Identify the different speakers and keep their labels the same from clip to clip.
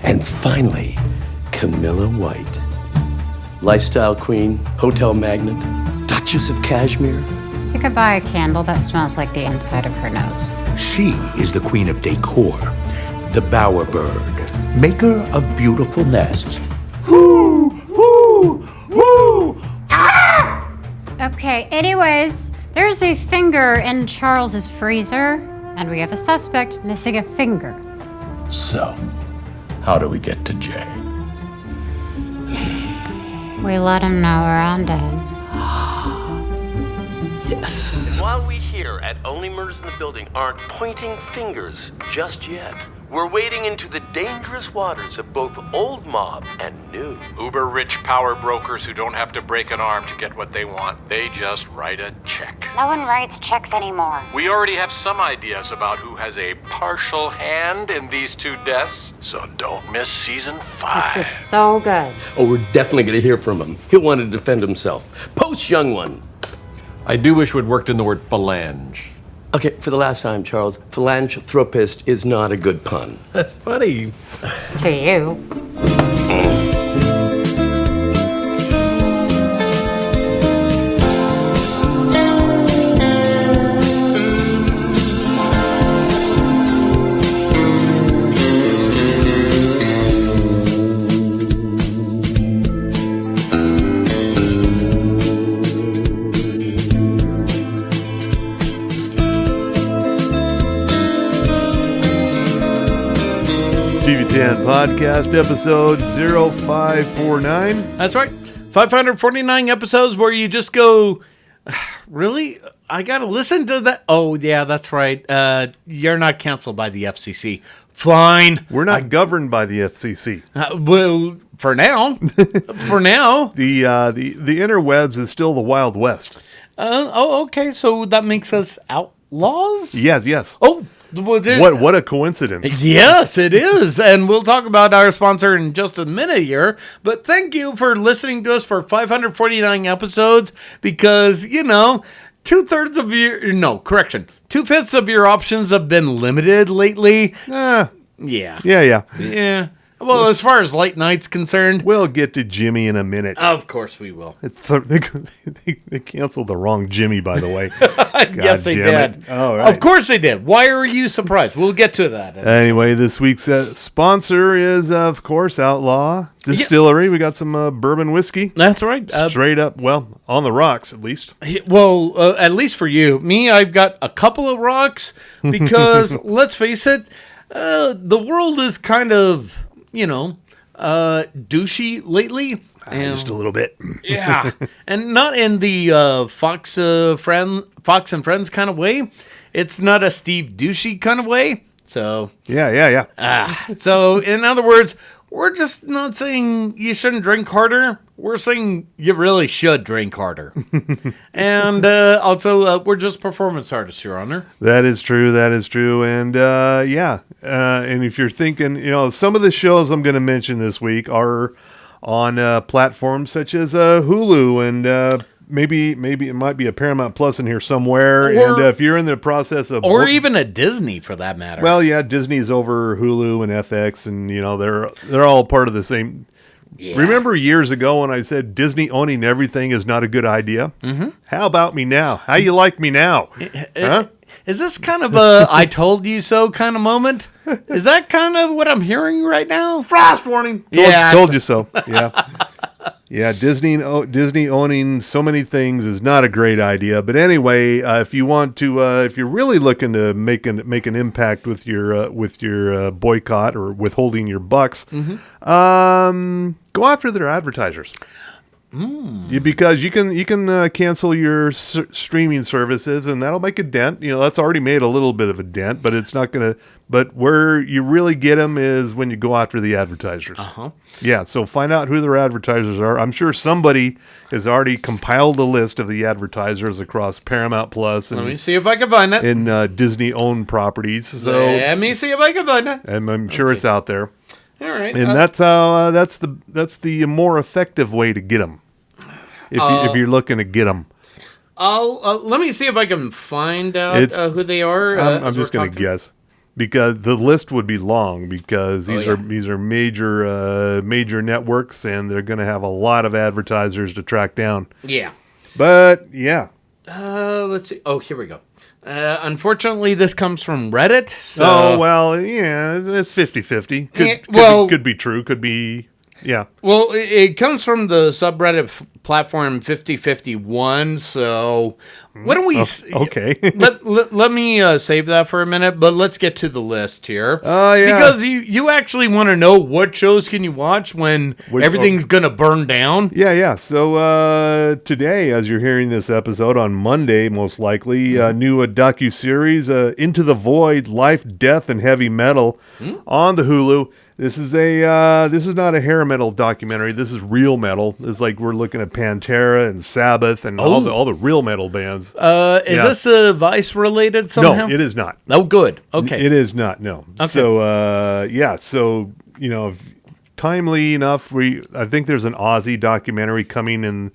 Speaker 1: And finally, Camilla White. Lifestyle queen, hotel magnate, Duchess of Cashmere.
Speaker 2: You could buy a candle that smells like the inside of her nose.
Speaker 3: She is the queen of decor, the bowerbird, maker of beautiful nests. Whoo, whoo, whoo, ah!
Speaker 2: Okay, anyways, there's a finger in Charles's freezer, and we have a suspect missing a finger.
Speaker 3: So, how do we get to Jay?
Speaker 2: We let him know we're on to him.
Speaker 1: Yes.
Speaker 4: And while we here at Only Murders in the Building aren't pointing fingers just yet, we're wading into the dangerous waters of both old mob and new.
Speaker 5: Uber-rich power brokers who don't have to break an arm to get what they want. They just write a check.
Speaker 2: No one writes checks anymore.
Speaker 5: We already have some ideas about who has a partial hand in these two deaths, so don't miss season 5.
Speaker 2: This is so good.
Speaker 1: Oh, we're definitely going to hear from him. He'll want to defend himself. Post, young one.
Speaker 6: I do wish we'd worked in the word phalange.
Speaker 1: Okay, for the last time, Charles, philanthropist is not a good pun.
Speaker 6: That's funny.
Speaker 2: To you.
Speaker 7: TV10 Podcast, episode 0549.
Speaker 6: That's right. 549 episodes where you just go, really? I got to listen to that? Oh, yeah, that's right. You're not canceled by the FCC. Fine.
Speaker 7: We're not governed by the FCC.
Speaker 6: Well, for now. For now.
Speaker 7: The interwebs is still the Wild West.
Speaker 6: Okay. So that makes us outlaws?
Speaker 7: Yes.
Speaker 6: Oh, well,
Speaker 7: what a coincidence.
Speaker 6: Yes, it is. And we'll talk about our sponsor in just a minute here. But thank you for listening to us for 549 episodes because, two-fifths of your options have been limited lately. Yeah.
Speaker 7: Yeah.
Speaker 6: Well, as far as late night's concerned.
Speaker 7: We'll get to Jimmy in a minute.
Speaker 6: Of course we will.
Speaker 7: They canceled the wrong Jimmy, by the way.
Speaker 6: Yes, they did.
Speaker 7: All right.
Speaker 6: Of course they did. Why are you surprised? We'll get to that.
Speaker 7: Anyway, this week's sponsor is, of course, Outlaw Distillery. We got some bourbon whiskey.
Speaker 6: That's right.
Speaker 7: Straight up, well, on the rocks, at least.
Speaker 6: Well, at least for you. Me, I've got a couple of rocks because, let's face it, the world is kind of, douchey lately.
Speaker 7: Just a little bit.
Speaker 6: Yeah. And not in the Fox and Friends kind of way. It's not a Steve douchey kind of way. So.
Speaker 7: Yeah.
Speaker 6: So, in other words, we're just not saying you shouldn't drink harder. We're saying you really should drink harder. And also, we're just performance artists, Your Honor.
Speaker 7: That is true. And and if you're thinking, some of the shows I'm going to mention this week are on platforms such as Hulu and maybe it might be a Paramount Plus in here somewhere. And if you're in the process of...
Speaker 6: Or even a Disney, for that matter.
Speaker 7: Well, yeah, Disney's over Hulu and FX, and, they're all part of the same... Yeah. Remember years ago when I said Disney owning everything is not a good idea? Mm-hmm. How about me now? How you like me now? Huh?
Speaker 6: Is this kind of a I told you so kind of moment? Is that kind of what I'm hearing right now?
Speaker 7: Frost warning. Told you so. Yeah. Yeah, Disney owning so many things is not a great idea. But anyway, if you want to, if you're really looking to make an impact with your boycott or withholding your bucks, go after their advertisers. Because you can cancel your streaming services, and that'll make a dent. That's already made a little bit of a dent, but it's not going to. But where you really get them is when you go after the advertisers. Yeah, so find out who their advertisers are. I'm sure somebody has already compiled a list of the advertisers across Paramount Plus. And,
Speaker 6: let me see if I can find it.
Speaker 7: In Disney-owned properties. So
Speaker 6: let me see if I can find it.
Speaker 7: And I'm sure it's out there.
Speaker 6: All right,
Speaker 7: and that's how that's the more effective way to get them. If you're looking to get them.
Speaker 6: Let me see if I can find out who they are.
Speaker 7: I'm just going to guess. because the list would be long because these are major networks and they're going to have a lot of advertisers to track down.
Speaker 6: Yeah.
Speaker 7: But yeah.
Speaker 6: Let's see. Oh, here we go. Unfortunately, this comes from Reddit. So,
Speaker 7: It's 50-50. Could be true. Could be, yeah.
Speaker 6: Well, it comes from the subreddit platform 5051. So, why don't we?
Speaker 7: Okay.
Speaker 6: let me save that for a minute. But let's get to the list here.
Speaker 7: Yeah.
Speaker 6: Because you actually want to know what shows can you watch when everything's gonna burn down.
Speaker 7: Yeah. So today, as you're hearing this episode on Monday, most likely, new docuseries, Into the Void: Life, Death, and Heavy Metal on the Hulu. This is not a hair metal documentary. This is real metal. It's like we're looking at Pantera and Sabbath and all the real metal bands.
Speaker 6: Is this Vice related somehow?
Speaker 7: No, it is not.
Speaker 6: Oh, good. Okay.
Speaker 7: It is not. No.
Speaker 6: Okay.
Speaker 7: So So timely enough. I think there's an Aussie documentary coming in.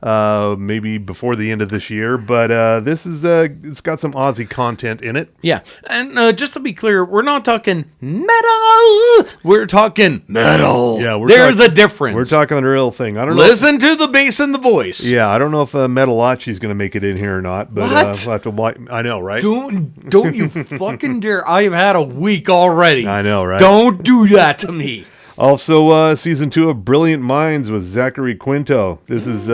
Speaker 7: Maybe before the end of this year, but this is it's got some Aussie content in it.
Speaker 6: Yeah, and just to be clear, we're not talking metal. We're talking metal.
Speaker 7: Yeah,
Speaker 6: there's a difference.
Speaker 7: We're talking the real thing. I don't know.
Speaker 6: Listen to the bass and the voice.
Speaker 7: Yeah, I don't know if Metalachi's going to make it in here or not, but
Speaker 6: What?
Speaker 7: we'll have to watch. I know, right?
Speaker 6: Don't you fucking dare! I've had a week already.
Speaker 7: I know, right?
Speaker 6: Don't do that to me.
Speaker 7: Also, season 2 of Brilliant Minds with Zachary Quinto. This is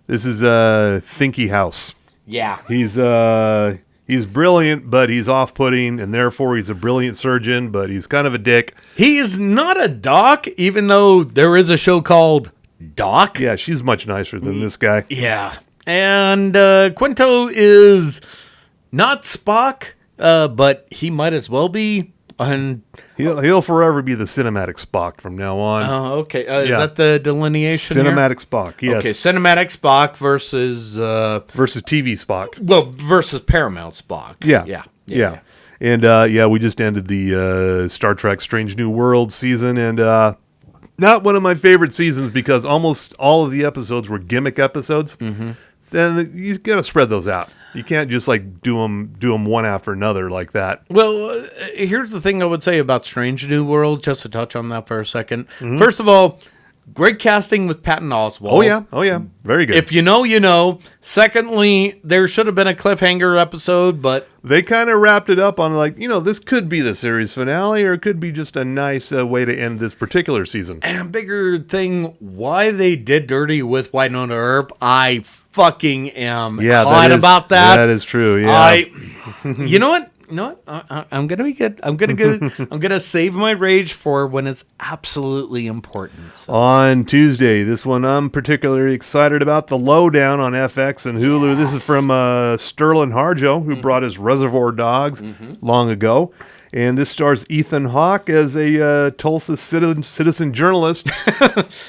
Speaker 7: Thinky House.
Speaker 6: Yeah.
Speaker 7: He's brilliant, but he's off-putting, and therefore he's a brilliant surgeon, but he's kind of a dick.
Speaker 6: He is not a doc, even though there is a show called Doc.
Speaker 7: Yeah, she's much nicer than this guy.
Speaker 6: Yeah. And Quinto is not Spock, but he might as well be. And
Speaker 7: he'll forever be the cinematic Spock from now on.
Speaker 6: Oh, okay. Is that the delineation?
Speaker 7: Cinematic Spock, yes.
Speaker 6: Okay, cinematic Spock versus
Speaker 7: TV Spock.
Speaker 6: Well, versus Paramount Spock.
Speaker 7: Yeah. And we just ended the Star Trek Strange New Worlds season, and not one of my favorite seasons because almost all of the episodes were gimmick episodes. Mm-hmm. Then you got to spread those out. You can't just like do them one after another like that.
Speaker 6: Well, here's the thing I would say about Strange New World, just to touch on that for a second. Mm-hmm. First of all, great casting with Patton Oswalt.
Speaker 7: Oh yeah, very good.
Speaker 6: If you know, you know. Secondly, there should have been a cliffhanger episode, but
Speaker 7: they kind of wrapped it up on like, this could be the series finale, or it could be just a nice way to end this particular season.
Speaker 6: And a bigger thing, why they did dirty with Winona Earp, I fucking am hot about that.
Speaker 7: That is true. Yeah.
Speaker 6: You know what? I'm gonna be good. I'm gonna save my rage for when it's absolutely important. So.
Speaker 7: On Tuesday, this one I'm particularly excited about, The Lowdown on FX and Hulu. Yes. This is from Sterling Harjo, who brought us Reservoir Dogs long ago. And this stars Ethan Hawke as a Tulsa citizen journalist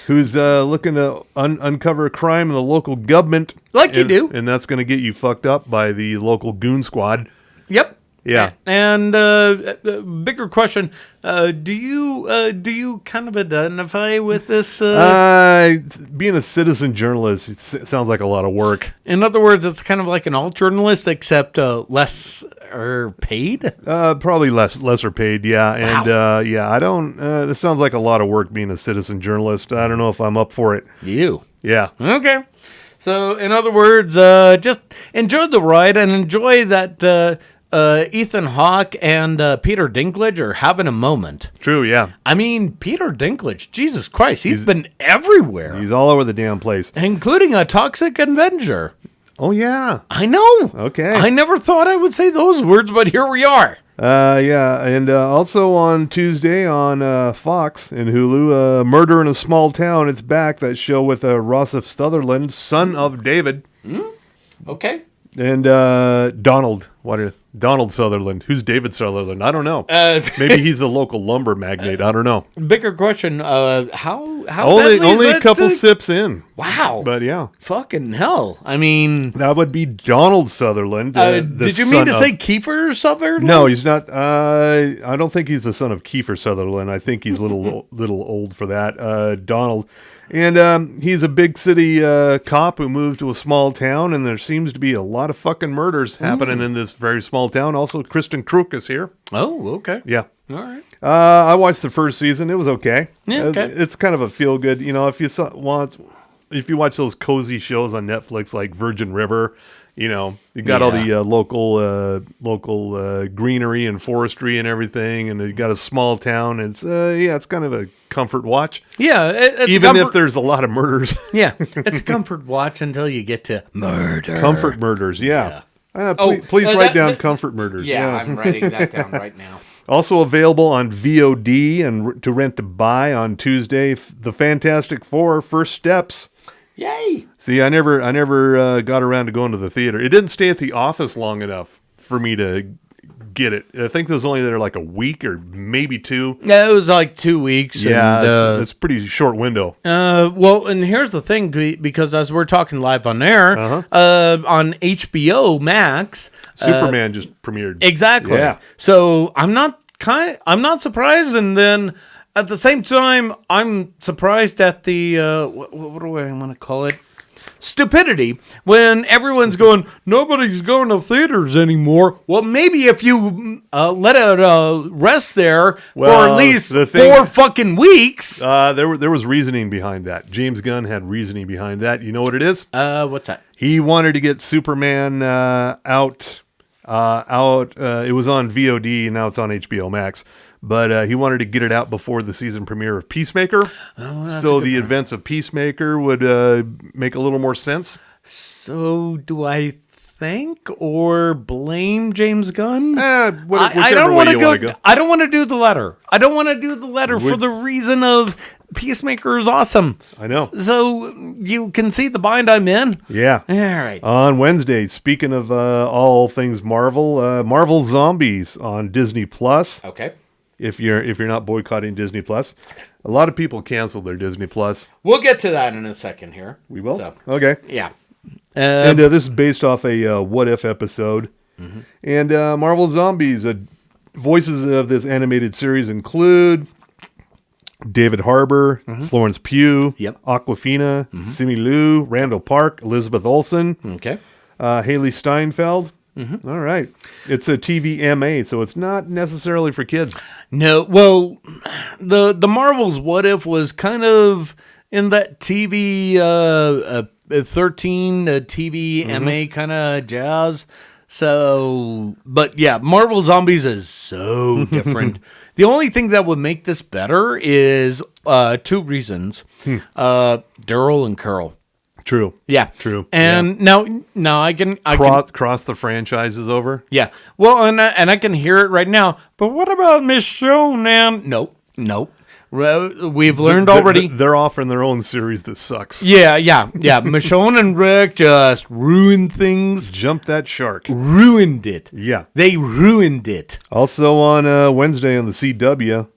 Speaker 7: who's looking to uncover a crime in the local government.
Speaker 6: You do.
Speaker 7: And that's going to get you fucked up by the local goon squad.
Speaker 6: Yep.
Speaker 7: Yeah.
Speaker 6: And bigger question, do you kind of identify with this?
Speaker 7: Being a citizen journalist, it sounds like a lot of work.
Speaker 6: In other words, it's kind of like an alt journalist, except less paid?
Speaker 7: Probably lesser paid, yeah. And
Speaker 6: wow.
Speaker 7: I don't, this sounds like a lot of work being a citizen journalist. I don't know if I'm up for it.
Speaker 6: You?
Speaker 7: Yeah.
Speaker 6: Okay. So, in other words, just enjoy the ride and enjoy that Ethan Hawke and Peter Dinklage are having a moment.
Speaker 7: True, yeah.
Speaker 6: I mean, Peter Dinklage, Jesus Christ, he's been everywhere.
Speaker 7: He's all over the damn place.
Speaker 6: Including a Toxic Avenger.
Speaker 7: Oh, yeah.
Speaker 6: I know.
Speaker 7: Okay.
Speaker 6: I never thought I would say those words, but here we are.
Speaker 7: Yeah, and also on Tuesday on Fox and Hulu, Murder in a Small Town, it's back, that show with Rossif Sutherland, son of David.
Speaker 6: Okay.
Speaker 7: And Donald Sutherland. Who's David Sutherland? I don't know. Maybe he's a local lumber magnate. I don't know.
Speaker 6: Bigger question, how
Speaker 7: only a couple sips in.
Speaker 6: Wow.
Speaker 7: But yeah.
Speaker 6: Fucking hell. I mean,
Speaker 7: that would be Donald Sutherland.
Speaker 6: Did you mean to say Kiefer Sutherland?
Speaker 7: No, he's not. I don't think he's the son of Kiefer Sutherland. I think he's a little old for that. Donald. And he's a big city cop who moved to a small town, and there seems to be a lot of fucking murders happening in this very small small town. Also, Kristen Kruk is here.
Speaker 6: Oh, okay.
Speaker 7: Yeah.
Speaker 6: All right.
Speaker 7: I watched the first season. It was okay.
Speaker 6: Yeah, okay.
Speaker 7: It's kind of a feel good. If you watch those cozy shows on Netflix like Virgin River, you got all the local greenery and forestry and everything, and you got a small town. It's kind of a comfort watch.
Speaker 6: Yeah, it's
Speaker 7: even if there's a lot of murders.
Speaker 6: Yeah, it's a comfort watch until you get to murder.
Speaker 7: Comfort murders. Yeah. Please write down comfort murders.
Speaker 6: Yeah, I'm writing that down right now.
Speaker 7: Also available on VOD and to rent to buy on Tuesday. The Fantastic Four: First Steps.
Speaker 6: Yay!
Speaker 7: See, I never got around to going to the theater. It didn't stay at the office long enough for me to get it. I think it was only there like a week or maybe 2.
Speaker 6: Yeah, it was like 2 weeks.
Speaker 7: Yeah, it's a pretty short window.
Speaker 6: Well, and here's the thing, because as we're talking live on air, on HBO Max,
Speaker 7: Superman just premiered.
Speaker 6: Exactly.
Speaker 7: Yeah.
Speaker 6: So I'm not surprised, and then at the same time, I'm surprised at the what do I want to call it? Stupidity when everyone's going, nobody's going to theaters anymore. Well, maybe if you let it rest there for at least 4 fucking weeks.
Speaker 7: There was reasoning behind that. James Gunn had reasoning behind that. You know what it is?
Speaker 6: What's that?
Speaker 7: He wanted to get Superman out. It was on VOD, and now it's on HBO Max. But he wanted to get it out before the season premiere of Peacemaker. So the events of Peacemaker would make a little more sense.
Speaker 6: So do I thank or blame James Gunn?
Speaker 7: I don't want to go.
Speaker 6: I don't want to do the latter. I don't want to do the latter for the reason of Peacemaker is awesome.
Speaker 7: I know.
Speaker 6: So you can see the bind I'm in.
Speaker 7: Yeah.
Speaker 6: All right.
Speaker 7: On Wednesday, speaking of all things Marvel, Marvel Zombies on Disney Plus.
Speaker 6: Okay.
Speaker 7: If you're not boycotting Disney Plus, a lot of people canceled their Disney Plus.
Speaker 6: We'll get to that in a second here.
Speaker 7: We will.
Speaker 6: So,
Speaker 7: okay.
Speaker 6: Yeah.
Speaker 7: And this is based off a What If episode. Mm-hmm. And Marvel Zombies voices of this animated series include David Harbour, Florence Pugh, Awkwafina, Simu Liu, Randall Park, Elizabeth Olsen, Haley Steinfeld. Mm-hmm. All right. It's a TVMA, so it's not necessarily for kids.
Speaker 6: No. Well, the Marvel's What If was kind of in that TV 13 TVMA kind of jazz. So, but yeah, Marvel Zombies is so different. The only thing that would make this better is 2 reasons. Daryl and Carol.
Speaker 7: True.
Speaker 6: Yeah.
Speaker 7: True.
Speaker 6: And now I can
Speaker 7: cross the franchises over.
Speaker 6: Yeah. Well, and I can hear it right now. But what about Michonne? And nope. We've learned already.
Speaker 7: They're offering their own series that sucks.
Speaker 6: Yeah. Michonne and Rick just ruined things.
Speaker 7: Jumped that shark.
Speaker 6: Ruined it.
Speaker 7: Yeah.
Speaker 6: They ruined it.
Speaker 7: Also on Wednesday on the CW,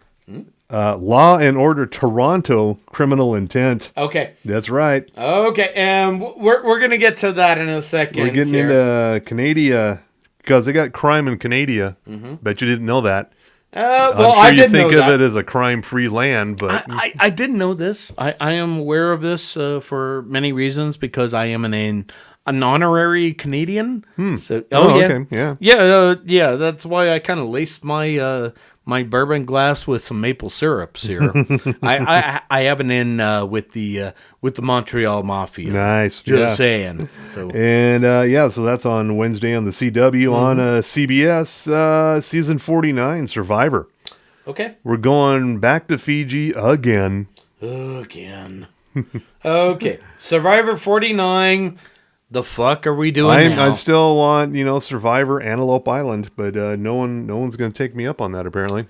Speaker 7: Law and Order Toronto, Criminal Intent.
Speaker 6: Okay.
Speaker 7: That's right.
Speaker 6: Okay, and we're going to get to that in a second.
Speaker 7: We're getting into Canada because they got crime in Canada. Bet you didn't know that.
Speaker 6: Well,
Speaker 7: I'm sure you think of it as a crime-free land, but
Speaker 6: I didn't know this. I am aware of this for many reasons because I am an honorary Canadian. So,
Speaker 7: okay,
Speaker 6: yeah. That's why I kind of laced my my bourbon glass with some maple syrup here. I have an in with the Montreal Mafia.
Speaker 7: Nice,
Speaker 6: just saying. So
Speaker 7: and so that's on Wednesday on the CW on CBS season 49 Survivor.
Speaker 6: Okay,
Speaker 7: we're going back to Fiji again.
Speaker 6: Okay, Survivor 49. The fuck are we doing now?
Speaker 7: I still want, Survivor Antelope Island, but no one's going to take me up on that, apparently.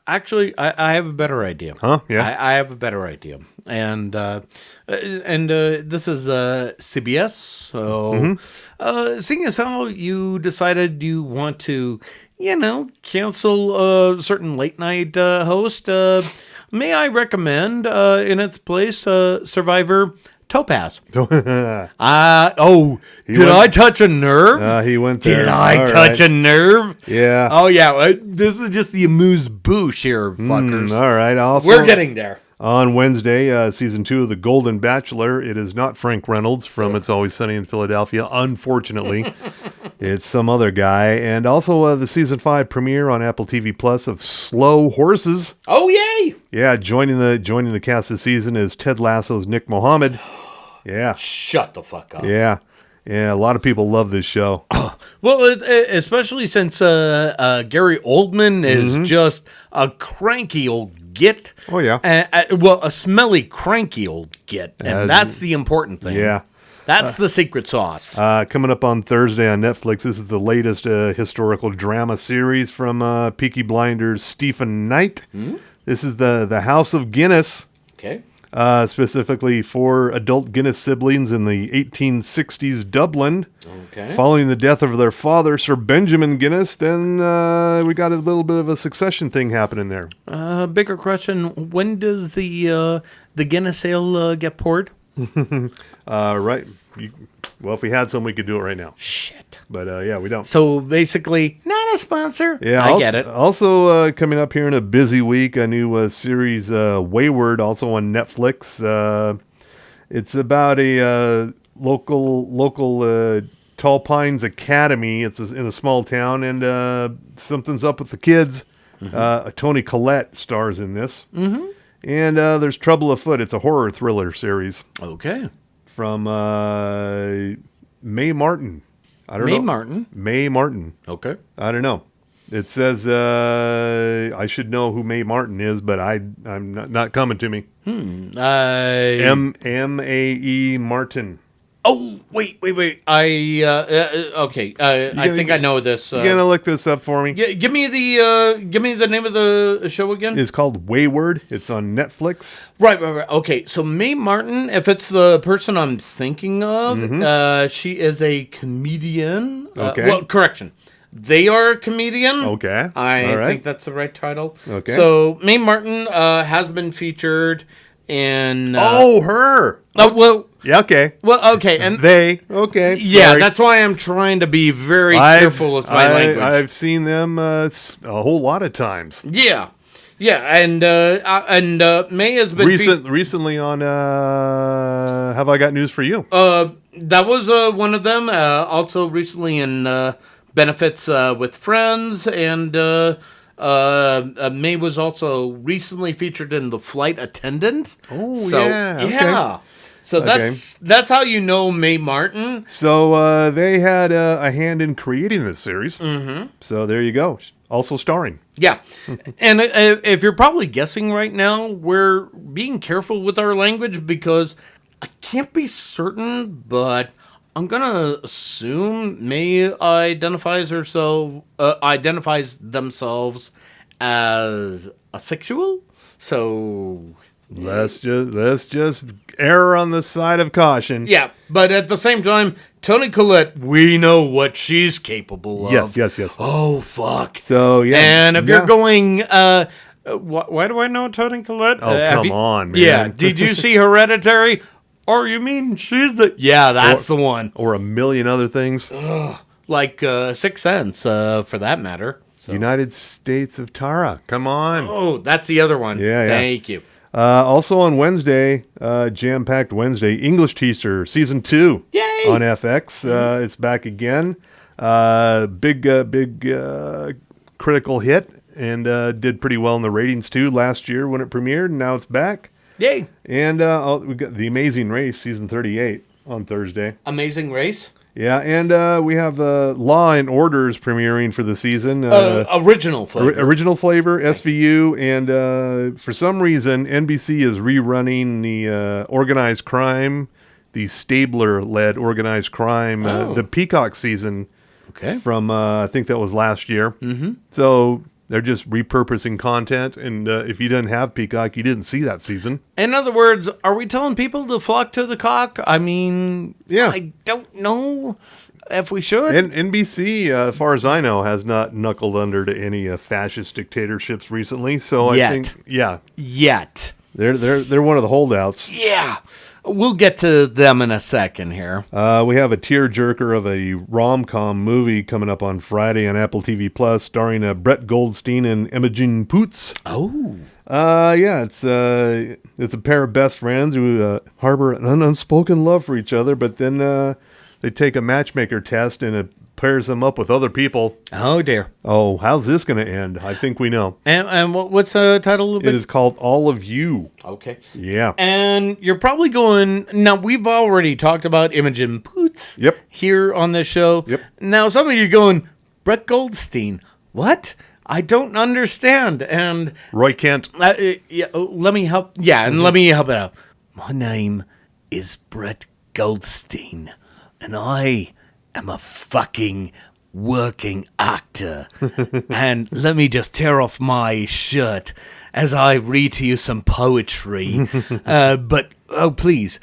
Speaker 6: Actually, I have a better idea.
Speaker 7: Huh? Yeah.
Speaker 6: I have a better idea. And this is CBS. So, seeing as how you decided you want to, cancel a certain late night host, may I recommend in its place Survivor Topaz. Did I touch a nerve?
Speaker 7: He went there.
Speaker 6: Did I touch a nerve?
Speaker 7: Yeah.
Speaker 6: Oh, yeah. This is just the amuse-bouche here, fuckers.
Speaker 7: All right. Also,
Speaker 6: we're getting there.
Speaker 7: On Wednesday, season 2 of The Golden Bachelor. It is not Frank Reynolds from It's Always Sunny in Philadelphia, unfortunately. It's some other guy. And also the season 5 premiere on Apple TV Plus of Slow Horses.
Speaker 6: Oh, yay!
Speaker 7: Yeah, joining the cast this season is Ted Lasso's Nick Mohammed. Yeah.
Speaker 6: Shut the fuck up.
Speaker 7: Yeah. Yeah, a lot of people love this show.
Speaker 6: Well, especially since Gary Oldman is just a cranky old git.
Speaker 7: Oh, yeah.
Speaker 6: A smelly, cranky old git. And that's the important thing.
Speaker 7: Yeah.
Speaker 6: That's the secret sauce.
Speaker 7: Coming up on Thursday on Netflix, this is the latest historical drama series from Peaky Blinders' Stephen Knight. This is the House of Guinness.
Speaker 6: Okay.
Speaker 7: Specifically for adult Guinness siblings in the 1860s Dublin.
Speaker 6: Okay.
Speaker 7: Following the death of their father, Sir Benjamin Guinness, then we got a little bit of a succession thing happening there.
Speaker 6: Bigger question, when does the Guinness ale get poured?
Speaker 7: Right. Well, if we had some, we could do it right now.
Speaker 6: Shit.
Speaker 7: But yeah, we don't.
Speaker 6: So basically, not a sponsor.
Speaker 7: Yeah,
Speaker 6: I get it.
Speaker 7: Also coming up here in a busy week, a new series, Wayward, also on Netflix. It's about a local Tall Pines Academy. It's in a small town, and something's up with the kids. Toni Collette stars in this. And there's trouble afoot. It's a horror thriller series.
Speaker 6: Okay.
Speaker 7: From Mae Martin. I don't know. Mae Martin.
Speaker 6: Okay.
Speaker 7: I don't know. It says I should know who Mae Martin is, but I'm not coming to me. M-A-E Martin.
Speaker 6: Oh, wait. Okay. I think I know this.
Speaker 7: You gonna look this up for me?
Speaker 6: Give me the name of the show again.
Speaker 7: It's called Wayward. It's on Netflix.
Speaker 6: Right. Okay. So Mae Martin, if it's the person I'm thinking of, she is a comedian.
Speaker 7: Okay.
Speaker 6: Well, correction. They are a comedian.
Speaker 7: Okay.
Speaker 6: I think that's the right title.
Speaker 7: Okay.
Speaker 6: So Mae Martin has been featured in.
Speaker 7: Her.
Speaker 6: Oh well.
Speaker 7: Yeah. Okay.
Speaker 6: Well, okay, and
Speaker 7: Okay.
Speaker 6: yeah,
Speaker 7: Sorry.
Speaker 6: that's why I'm trying to be very careful with my language.
Speaker 7: I've seen them a whole lot of times.
Speaker 6: Yeah, and May has been
Speaker 7: Recently on Have I Got News for You?
Speaker 6: that was one of them. Also recently in Benefits with Friends, and May was also recently featured in The Flight Attendant.
Speaker 7: Oh,
Speaker 6: so,
Speaker 7: yeah. Okay.
Speaker 6: Yeah. So that's how you know Mae Martin.
Speaker 7: So they had a hand in creating this series. So there you go. Also starring.
Speaker 6: Yeah. And if you're probably guessing right now, we're being careful with our language because I can't be certain, but I'm going to assume May identifies themselves as asexual. So
Speaker 7: Let's just err on the side of caution.
Speaker 6: yeah, but at the same time, Toni Collette, we know what she's capable of.
Speaker 7: Yes.
Speaker 6: Oh, fuck.
Speaker 7: So, yeah.
Speaker 6: And if you're going, why do I know Toni Collette?
Speaker 7: Oh, come on, man.
Speaker 6: Yeah, did you see Hereditary? Or you mean she's the... Yeah, that's the one.
Speaker 7: Or a million other things.
Speaker 6: Like Sixth Sense, for that matter. So.
Speaker 7: United States of Tara. Come on.
Speaker 6: Oh, that's the other one.
Speaker 7: Yeah.
Speaker 6: Thank you.
Speaker 7: Also on Wednesday, jam-packed Wednesday, English Teacher Season 2.
Speaker 6: Yay!
Speaker 7: On FX. It's back again. Big critical hit, and did pretty well in the ratings too last year when it premiered, and now it's back.
Speaker 6: Yay!
Speaker 7: And we got The Amazing Race Season 38 on Thursday.
Speaker 6: Amazing Race?
Speaker 7: Yeah, and we have Law and Orders premiering for the season.
Speaker 6: Original flavor.
Speaker 7: Original flavor, SVU, and for some reason, NBC is rerunning the organized crime, the Stabler-led organized crime, the Peacock season.
Speaker 6: Okay.
Speaker 7: From, I think that was last year. Mm-hmm. So they're just repurposing content, and if you didn't have Peacock, you didn't see that season.
Speaker 6: In other words, are we telling people to flock to the cock? I mean,
Speaker 7: yeah.
Speaker 6: I don't know if we should.
Speaker 7: And NBC, as far as I know, has not knuckled under to any fascist dictatorships recently. So I think,
Speaker 6: Yet.
Speaker 7: They're one of the holdouts.
Speaker 6: Yeah. We'll get to them in a second here.
Speaker 7: We have a tearjerker of a rom-com movie coming up on Friday on Apple TV Plus, starring Brett Goldstein and Imogen Poots.
Speaker 6: Oh.
Speaker 7: Yeah, it's a pair of best friends who harbor an unspoken love for each other, but then they take a matchmaker test, and a pairs him up with other people.
Speaker 6: Oh, dear.
Speaker 7: Oh, how's this going to end? I think we know.
Speaker 6: And what's the title of it?
Speaker 7: It is called All of You.
Speaker 6: Okay.
Speaker 7: Yeah.
Speaker 6: And you're probably going, now we've already talked about Imogen Poots
Speaker 7: Yep.
Speaker 6: here on this show.
Speaker 7: Yep.
Speaker 6: Now some of you going, Brett Goldstein, what? I don't understand. And
Speaker 7: Roy Kent.
Speaker 6: let me help. Yeah, and let me help it out. My name is Brett Goldstein, and I am a fucking working actor. And let me just tear off my shirt as I read to you some poetry. But, oh, please,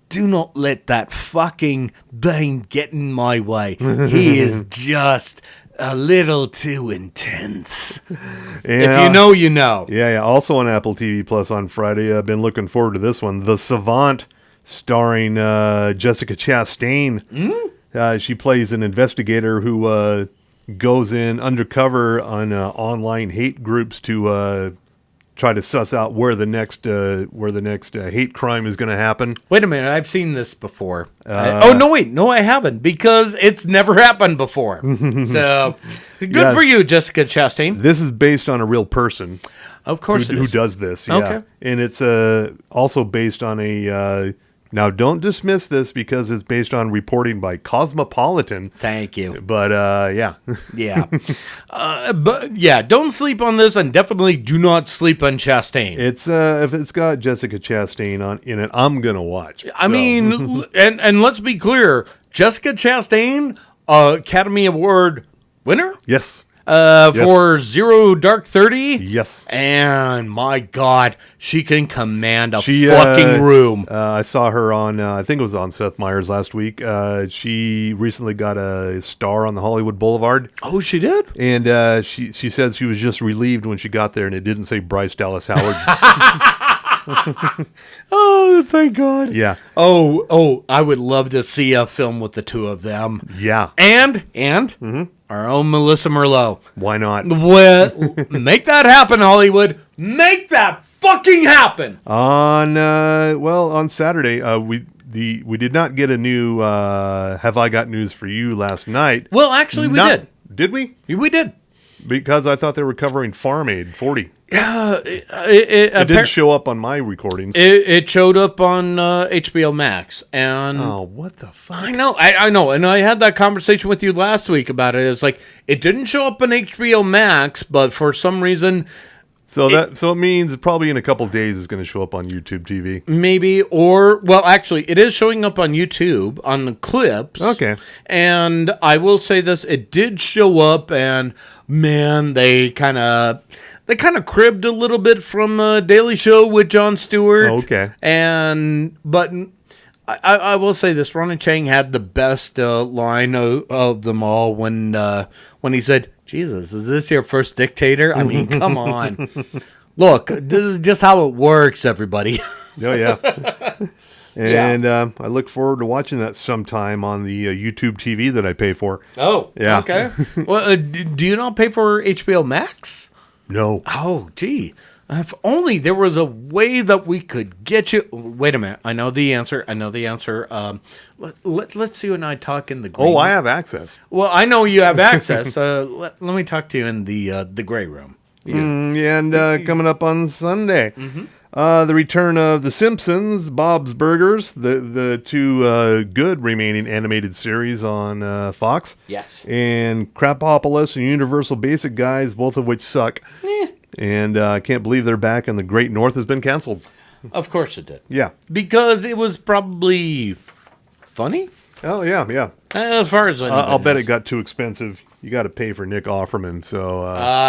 Speaker 6: do not let that fucking Bane get in my way. He is just a little too intense.
Speaker 7: Yeah.
Speaker 6: If you know, you know.
Speaker 7: Yeah. Also on Apple TV Plus on Friday. I've been looking forward to this one. The Savant, starring Jessica Chastain. She plays an investigator who goes in undercover on online hate groups to try to suss out where the next hate crime is going to happen.
Speaker 6: Wait a minute, I've seen this before. No, I haven't, because it's never happened before. So, good for you, Jessica Chastain.
Speaker 7: This is based on a real person.
Speaker 6: Of course,
Speaker 7: who does this? Yeah.
Speaker 6: Okay,
Speaker 7: and it's also based on a. Now, don't dismiss this because it's based on reporting by Cosmopolitan.
Speaker 6: Thank you.
Speaker 7: But, yeah.
Speaker 6: Yeah. But, yeah, don't sleep on this, and definitely do not sleep on Chastain.
Speaker 7: It's if it's got Jessica Chastain in it, I'm going to watch.
Speaker 6: I mean, and let's be clear, Jessica Chastain, Academy Award winner?
Speaker 7: Yes.
Speaker 6: For Zero Dark 30?
Speaker 7: Yes.
Speaker 6: And my God, she can command a fucking room.
Speaker 7: I saw her on, I think it was on Seth Meyers last week. She recently got a star on the Hollywood Boulevard.
Speaker 6: Oh, she did?
Speaker 7: And she said she was just relieved when she got there and it didn't say Bryce Dallas Howard.
Speaker 6: Oh, thank God.
Speaker 7: Yeah.
Speaker 6: Oh, I would love to see a film with the two of them.
Speaker 7: Yeah.
Speaker 6: And our own Melissa Merlot.
Speaker 7: Why not?
Speaker 6: Well, make that happen, Hollywood. Make that fucking happen.
Speaker 7: On Saturday, we did not get a new Have I Got News for You last night.
Speaker 6: Well, actually, we did.
Speaker 7: Did we?
Speaker 6: We did.
Speaker 7: Because I thought they were covering Farm Aid 40.
Speaker 6: Yeah,
Speaker 7: it didn't show up on my recordings.
Speaker 6: It showed up on HBO Max, and
Speaker 7: what the fuck?
Speaker 6: I know, and I had that conversation with you last week about it. It's like it didn't show up on HBO Max, but for some reason,
Speaker 7: so it means probably in a couple of days it's going to show up on YouTube TV.
Speaker 6: Maybe, or well, actually, it is showing up on YouTube on the clips.
Speaker 7: Okay,
Speaker 6: and I will say this: it did show up, and man, they kind of cribbed a little bit from Daily Show with Jon Stewart.
Speaker 7: Okay.
Speaker 6: But I will say this, Ron and Chang had the best line of them all when he said, Jesus, is this your first dictator? I mean, come on. Look, this is just how it works, everybody.
Speaker 7: Oh, yeah. And I look forward to watching that sometime on the YouTube TV that I pay for.
Speaker 6: Oh,
Speaker 7: yeah.
Speaker 6: Okay. Well, do you not pay for HBO Max?
Speaker 7: No.
Speaker 6: Oh, gee. If only there was a way that we could get you. Wait a minute. I know the answer. Let's you and I talk in the green.
Speaker 7: Oh, I have access.
Speaker 6: Well, I know you have access. Let me talk to you in the gray room.
Speaker 7: Coming up on Sunday, the return of The Simpsons, Bob's Burgers, the two good remaining animated series on Fox.
Speaker 6: Yes.
Speaker 7: And Crapopolis and Universal Basic Guys, both of which suck. And I can't believe they're back, and The Great North has been canceled.
Speaker 6: Of course it did.
Speaker 7: Yeah.
Speaker 6: Because it was probably funny?
Speaker 7: Oh, yeah.
Speaker 6: As far as
Speaker 7: I'll bet it got too expensive. You got to pay for Nick Offerman, so...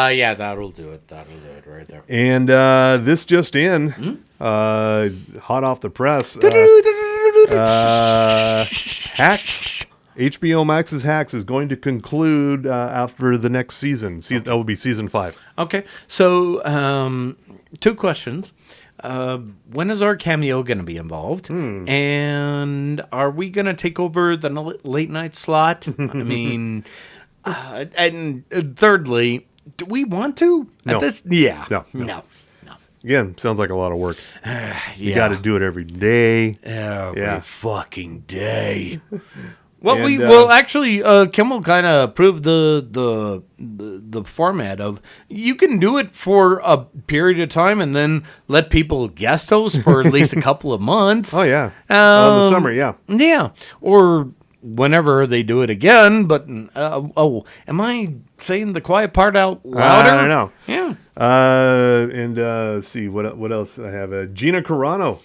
Speaker 6: yeah, that'll do it. That'll do it right there.
Speaker 7: And this just in, hot off the press, Hacks, HBO Max's Hacks is going to conclude after the next season. That will be season 5.
Speaker 6: Okay, so 2 questions. When is our cameo going to be involved? And are we going to take over the late night slot? I mean... and thirdly, do we want to?
Speaker 7: No.
Speaker 6: No.
Speaker 7: Again, sounds like a lot of work. You
Speaker 6: Yeah.
Speaker 7: got to do it every day.
Speaker 6: Every fucking day. Well,
Speaker 7: And,
Speaker 6: we will actually. Kim will kind of approve the format of you can do it for a period of time and then let people guest host for at least a couple of months.
Speaker 7: Oh yeah, in the summer, yeah.
Speaker 6: Yeah, or whenever they do it again. But am I saying the quiet part out louder?
Speaker 7: I don't know.
Speaker 6: Yeah.
Speaker 7: Let's see what else I have. Gina Carano.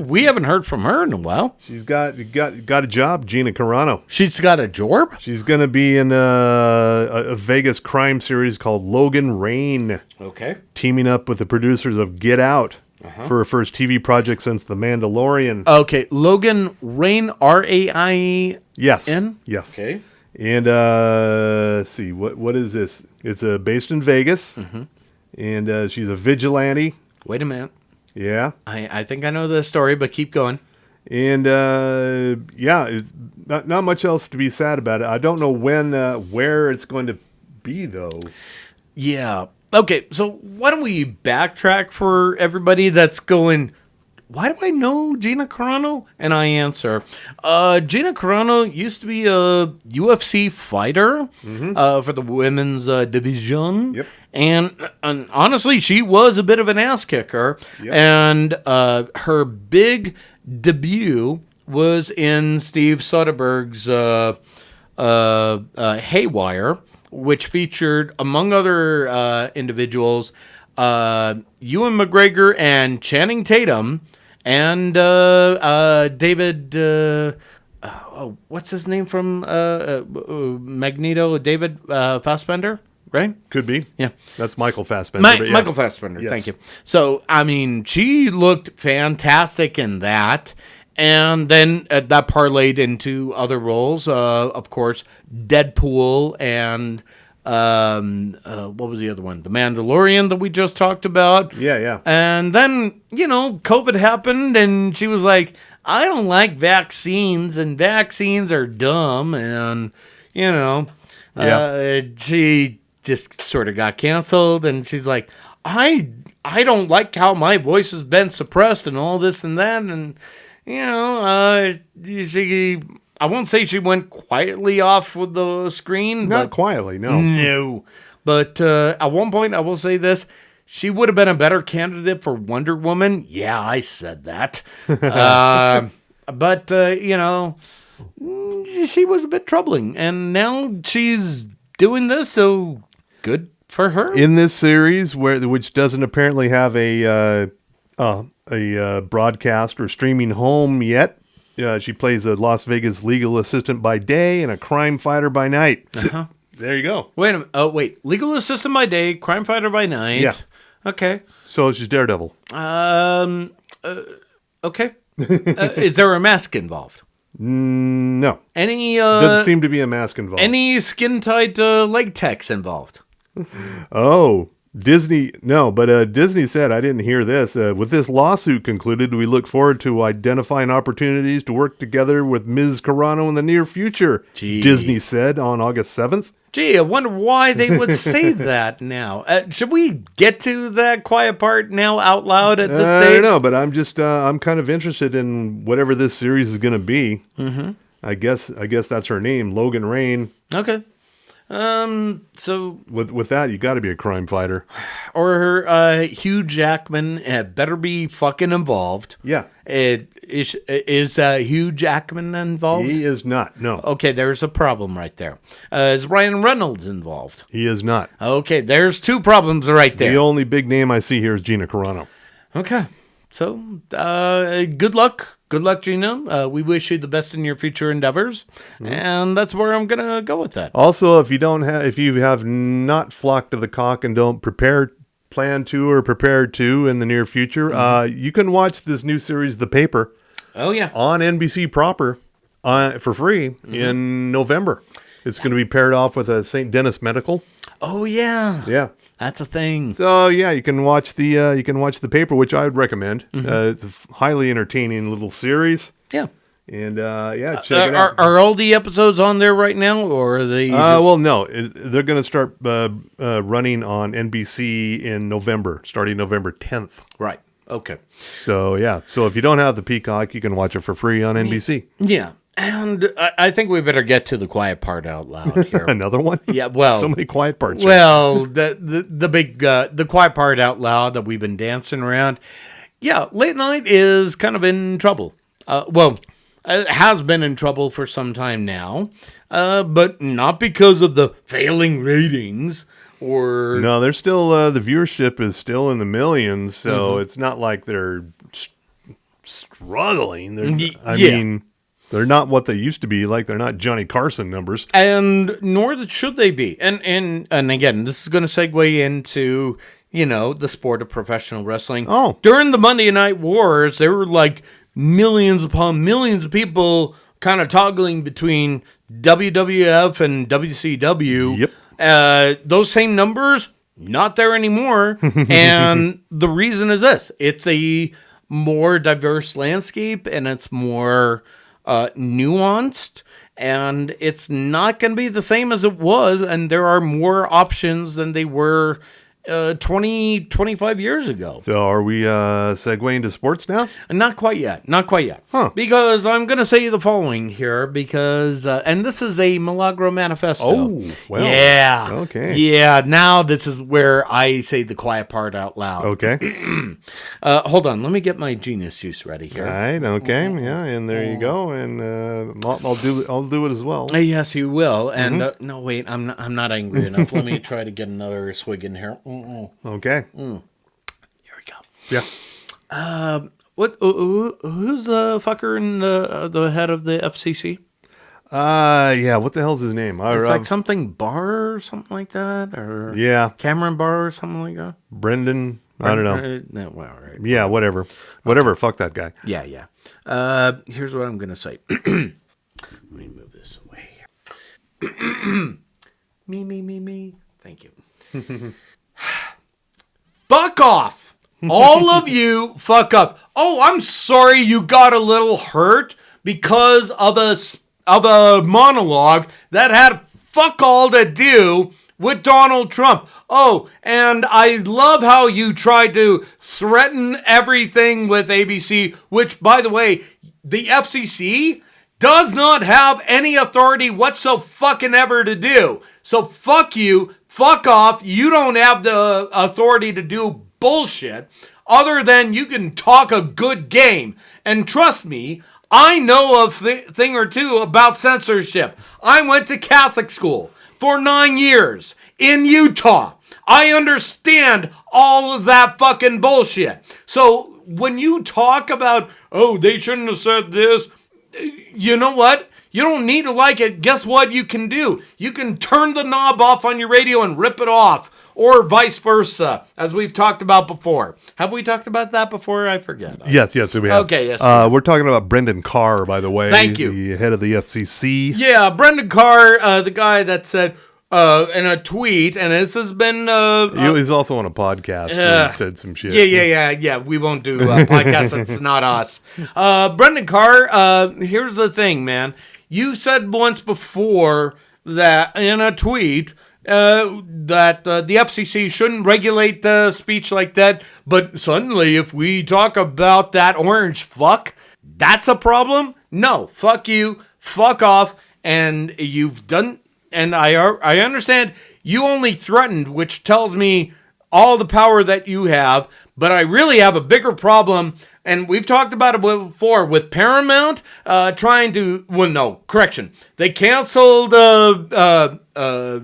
Speaker 6: We haven't heard from her in a while.
Speaker 7: She's got a job. Gina Carano.
Speaker 6: She's got a job.
Speaker 7: She's going to be in a Vegas crime series called Logan Rain.
Speaker 6: Okay.
Speaker 7: Teaming up with the producers of Get Out for her first TV project since The Mandalorian.
Speaker 6: Okay, Logan Rain, Rain.
Speaker 7: Yes.
Speaker 6: Yes.
Speaker 7: Okay. And let's see what is this? It's based in Vegas, and she's a vigilante.
Speaker 6: Wait a minute.
Speaker 7: Yeah.
Speaker 6: I think I know the story, but keep going.
Speaker 7: And it's not much else to be sad about it. I don't know where it's going to be though.
Speaker 6: Yeah. Okay, so why don't we backtrack for everybody that's going, why do I know Gina Carano? And I answer, Gina Carano used to be a UFC fighter for the women's division.
Speaker 7: Yep.
Speaker 6: And honestly, she was a bit of an ass kicker.
Speaker 7: Yep.
Speaker 6: And her big debut was in Steve Soderbergh's Haywire, which featured, among other individuals, Ewan McGregor and Channing Tatum and David, what's his name from Magneto? David Fassbender, right?
Speaker 7: Could be.
Speaker 6: Yeah.
Speaker 7: That's Michael Fassbender. but yeah.
Speaker 6: Michael Fassbender,
Speaker 7: Yes.
Speaker 6: thank you. So, I mean, she looked fantastic in that. And then that parlayed into other roles. Of course, Deadpool and what was the other one? The Mandalorian that we just talked about.
Speaker 7: Yeah.
Speaker 6: And then, COVID happened and she was like, I don't like vaccines and vaccines are dumb. And, she just sort of got canceled and she's like, I don't like how my voice has been suppressed and all this and that. And, I won't say she went quietly off with the screen.
Speaker 7: Not quietly, no.
Speaker 6: No. But at one point, I will say this. She would have been a better candidate for Wonder Woman. Yeah, I said that. But she was a bit troubling. And now she's doing this, so good for her.
Speaker 7: In this series, which doesn't apparently have a broadcast or streaming home yet, she plays a Las Vegas legal assistant by day and a crime fighter by night. There you go.
Speaker 6: Wait a minute. Oh, wait. Legal assistant by day, crime fighter by night.
Speaker 7: Yeah.
Speaker 6: Okay.
Speaker 7: So she's Daredevil.
Speaker 6: Okay. Is there a mask involved?
Speaker 7: No.
Speaker 6: Any
Speaker 7: Doesn't seem to be a mask involved.
Speaker 6: Any skin tight latex involved?
Speaker 7: Oh, Disney. No, but Disney said, I didn't hear this. With this lawsuit concluded, we look forward to identifying opportunities to work together with Ms. Carano in the near future.
Speaker 6: Gee.
Speaker 7: Disney said on August 7th.
Speaker 6: Gee, I wonder why they would say that now. Should we get to that quiet part now out loud at this stage?
Speaker 7: I don't know, but I'm just I'm kind of interested in whatever this series is going to be. Mm-hmm. I guess that's her name, Logan Rain.
Speaker 6: Okay. So
Speaker 7: with that, you got to be a crime fighter,
Speaker 6: or Hugh Jackman better be fucking involved.
Speaker 7: Yeah.
Speaker 6: Is Hugh Jackman involved?
Speaker 7: He is not. No.
Speaker 6: Okay, there's a problem right there. Is Ryan Reynolds involved?
Speaker 7: He is not.
Speaker 6: Okay, there's two problems right there.
Speaker 7: The only big name I see here is Gina Carano.
Speaker 6: Okay. So, good luck. Good luck, Gina. We wish you the best in your future endeavors. Mm-hmm. And that's where I'm going to go with that.
Speaker 7: Also, if you have not flocked to the cock and don't plan to or prepare to in the near future, you can watch this new series, The Paper.
Speaker 6: Oh, yeah.
Speaker 7: On NBC proper for free in November. It's going to be paired off with a St. Denis Medical.
Speaker 6: Oh, yeah.
Speaker 7: Yeah.
Speaker 6: That's a thing.
Speaker 7: So yeah, you can watch the Paper, which I would recommend. It's a highly entertaining little series.
Speaker 6: Yeah,
Speaker 7: and check it out.
Speaker 6: Are all the episodes on there right now, or are they?
Speaker 7: Well, no, they're going to start running on NBC in November, starting November 10th.
Speaker 6: Right. Okay.
Speaker 7: So, yeah. So if you don't have the Peacock, you can watch it for free on NBC.
Speaker 6: Yeah. And I think we better get to the quiet part out loud here.
Speaker 7: Another one?
Speaker 6: Yeah, well,
Speaker 7: so many quiet parts. here.
Speaker 6: Well, the big the quiet part out loud that we've been dancing around. Yeah, late night is kind of in trouble. It has been in trouble for some time now, but not because of the failing ratings or
Speaker 7: No, they're still the viewership is still in the millions, so it's not like they're struggling. I mean, they're not what they used to be. Like they're not Johnny Carson numbers,
Speaker 6: and nor should they be. And again, this is going to segue into the sport of professional wrestling.
Speaker 7: Oh,
Speaker 6: during the Monday Night Wars, there were like millions upon millions of people kind of toggling between WWF and WCW.
Speaker 7: Yep.
Speaker 6: Those same numbers, not there anymore. And the reason is this. It's a more diverse landscape, and it's more nuanced, and it's not going to be the same as it was, and there are more options than they were 25 years ago.
Speaker 7: So are we segueing to sports now?
Speaker 6: Not quite yet.
Speaker 7: Huh.
Speaker 6: Because I'm going to say the following here because, and this is a Milagro manifesto.
Speaker 7: Oh, well.
Speaker 6: Yeah.
Speaker 7: Okay.
Speaker 6: Yeah, now this is where I say the quiet part out loud.
Speaker 7: Okay.
Speaker 6: Hold on. Let me get my genius juice ready here.
Speaker 7: All right. Okay. Yeah. And there you go. And I'll do it as well.
Speaker 6: Yes, you will. And no, wait. I'm not angry enough. Let me try to get another swig in here.
Speaker 7: Okay.
Speaker 6: Here we go.
Speaker 7: Yeah.
Speaker 6: Who's the fucker in the head of the FCC?
Speaker 7: Yeah. What the hell's his name?
Speaker 6: It's like something Barr or something like that, or
Speaker 7: yeah,
Speaker 6: Cameron Barr or something like that.
Speaker 7: Brendan. I don't know.
Speaker 6: No, well, all right.
Speaker 7: Yeah. Whatever. Fuck that guy.
Speaker 6: Yeah. Here's what I'm gonna say. Let me move this away here. Me. Thank you. Fuck off. All of you fuck up. Oh, I'm sorry you got a little hurt because of a monologue that had fuck all to do with Donald Trump. Oh, and I love how you tried to threaten everything with ABC, which, by the way, the FCC does not have any authority whatsoever to do. So fuck you. Fuck off. You don't have the authority to do bullshit other than you can talk a good game. And trust me, I know a thing or two about censorship. I went to Catholic school for 9 years in Utah. I understand all of that fucking bullshit. So when you talk about, oh, they shouldn't have said this, you know what? You don't need to like it. Guess what you can do? You can turn the knob off on your radio and rip it off, or vice versa, as we've talked about before. Have we talked about that before? I forget.
Speaker 7: Yes, we have.
Speaker 6: Okay, yes.
Speaker 7: We're talking about Brendan Carr, by the way.
Speaker 6: Thank you.
Speaker 7: The head of the FCC.
Speaker 6: Yeah, Brendan Carr, the guy that said in a tweet, and this has been...
Speaker 7: he's also on a podcast where he said some shit.
Speaker 6: Yeah. We won't do a podcast that's not us. Brendan Carr, here's the thing, man. You said once before that in a tweet that the FCC shouldn't regulate speech like that, but suddenly if we talk about that orange fuck, that's a problem? No, fuck you, fuck off, and you've done... And I understand you only threatened, which tells me all the power that you have, but I really have a bigger problem, and we've talked about it before, with Paramount trying to... Well, no, correction. They canceled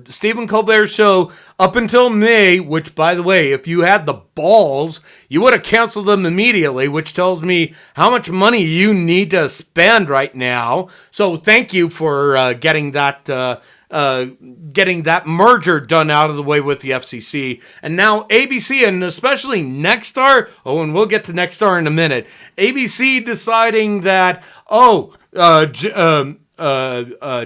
Speaker 6: Stephen Colbert's show up until May, which, by the way, if you had the balls, you would have canceled them immediately, which tells me how much money you need to spend right now. So thank you for getting that merger done out of the way with the FCC. And now ABC, and especially Nexstar, and we'll get to Nexstar in a minute, ABC deciding that,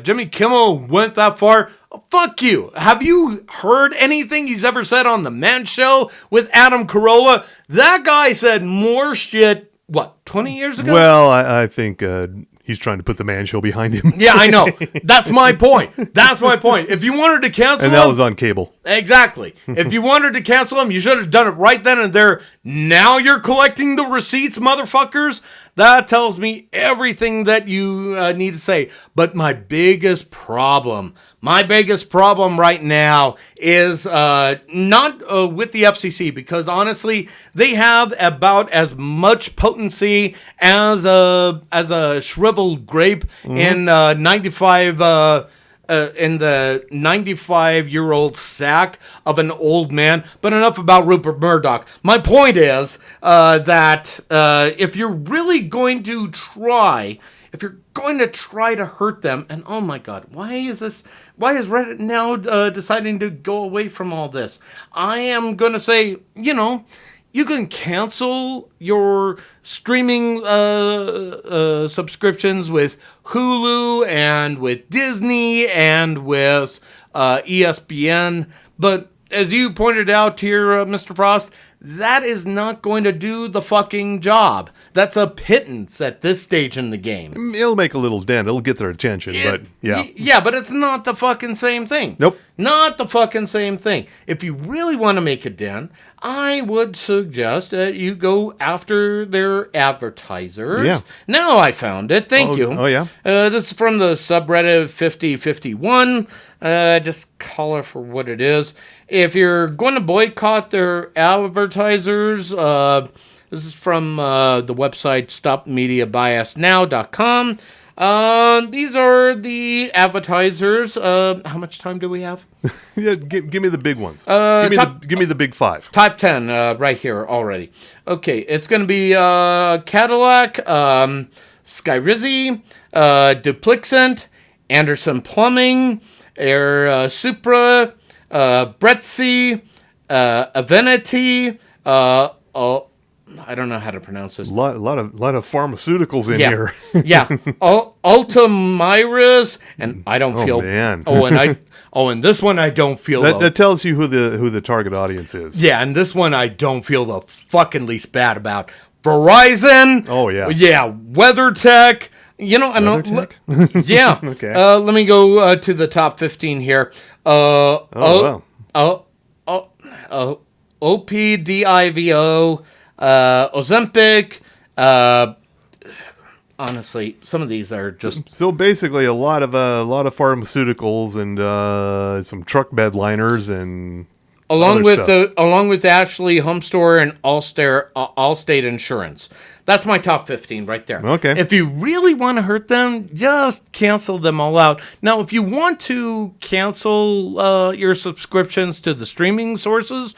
Speaker 6: Jimmy Kimmel went that far. Fuck you. Have you heard anything he's ever said on The Man Show with Adam Carolla? That guy said more shit, 20 years ago?
Speaker 7: Well, I think He's trying to put the Man Show behind him.
Speaker 6: Yeah, I know. That's my point. That's my point. If you wanted to cancel
Speaker 7: And
Speaker 6: him,
Speaker 7: that was on cable.
Speaker 6: exactly. If you wanted to cancel him, you should have done it right then and there. Now you're collecting the receipts, motherfuckers. That tells me everything that you need to say. But my biggest problem right now is not with the FCC, because honestly, they have about as much potency as a shriveled grape in 95. In the 95-year-old sack of an old man. But enough about Rupert Murdoch. My point is that if you're really going to try, to hurt them, and oh my God, why is Reddit now deciding to go away from all this? I am going to say, you can cancel your streaming subscriptions with Hulu and with Disney and with ESPN. But as you pointed out here, Mr. Frost, that is not going to do the fucking job. That's a pittance at this stage in the game.
Speaker 7: It'll make a little dent. It'll get their attention, but yeah.
Speaker 6: Yeah, but it's not the fucking same thing.
Speaker 7: Nope.
Speaker 6: Not the fucking same thing. If you really want to make a dent, I would suggest that you go after their advertisers.
Speaker 7: Yeah.
Speaker 6: Now I found it. Thank you.
Speaker 7: Oh, yeah?
Speaker 6: This is from the subreddit 5051. Just call it for what it is. If you're going to boycott their advertisers, this is from the website stopmediabiasnow.com. These are the advertisers. How much time do we have?
Speaker 7: Yeah, give me the big ones. Give me the big five.
Speaker 6: Type 10 right here already. Okay, it's going to be Cadillac, Skyrizi, Duplixent, Anderson Plumbing, Air Supra, Bretzi, Avenity, I don't know how to pronounce this.
Speaker 7: A lot of pharmaceuticals in here.
Speaker 6: Yeah. Ultimiris, and I don't feel.
Speaker 7: Man.
Speaker 6: And this one I don't feel.
Speaker 7: That tells you who the target audience is.
Speaker 6: Yeah, and this one I don't feel the fucking least bad about. Verizon.
Speaker 7: Oh yeah.
Speaker 6: Yeah. WeatherTech.
Speaker 7: WeatherTech?
Speaker 6: Yeah.
Speaker 7: Okay.
Speaker 6: Let me go to the top 15 here.
Speaker 7: Wow.
Speaker 6: OPDIVO. Ozempic, honestly, some of these are just
Speaker 7: so basically a lot of pharmaceuticals and some truck bed liners and
Speaker 6: along with Ashley Home Store and Allstate Insurance. That's my top 15 right there.
Speaker 7: Okay.
Speaker 6: If you really want to hurt them, just cancel them all out. Now, if you want to cancel your subscriptions to the streaming sources,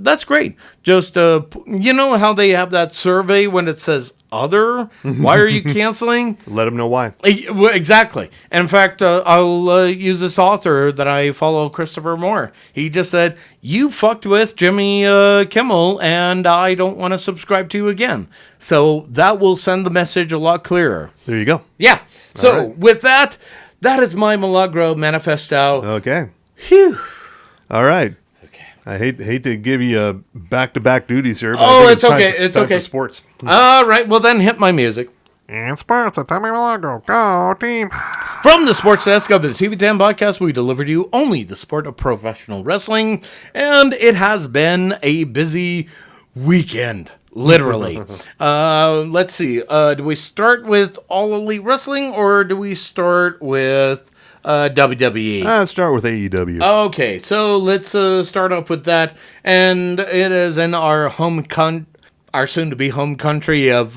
Speaker 6: that's great. Just, you know how they have that survey when it says other? Why are you canceling?
Speaker 7: let them know why.
Speaker 6: Exactly. And in fact, I'll use this author that I follow, Christopher Moore. He just said, you fucked with Jimmy Kimmel, and I don't want to subscribe to you again. So that will send the message a lot clearer.
Speaker 7: There you go.
Speaker 6: Yeah. So with that is my Milagro manifesto.
Speaker 7: Okay.
Speaker 6: Phew.
Speaker 7: All right. I hate to give you back-to-back duties here, but I think
Speaker 6: it's okay. It's
Speaker 7: time
Speaker 6: okay.
Speaker 7: for sports.
Speaker 6: All right. Well, then hit my music.
Speaker 8: And sports at Tommy Milagro. Go, team.
Speaker 6: From the Sports Desk of the TV10 podcast, we deliver to you only the sport of professional wrestling, and it has been a busy weekend, literally. Let's see. Do we start with All Elite Wrestling, or do we start with WWE?
Speaker 7: Let's start with AEW.
Speaker 6: Okay, so let's start off with that, and it is in our our soon-to-be home country of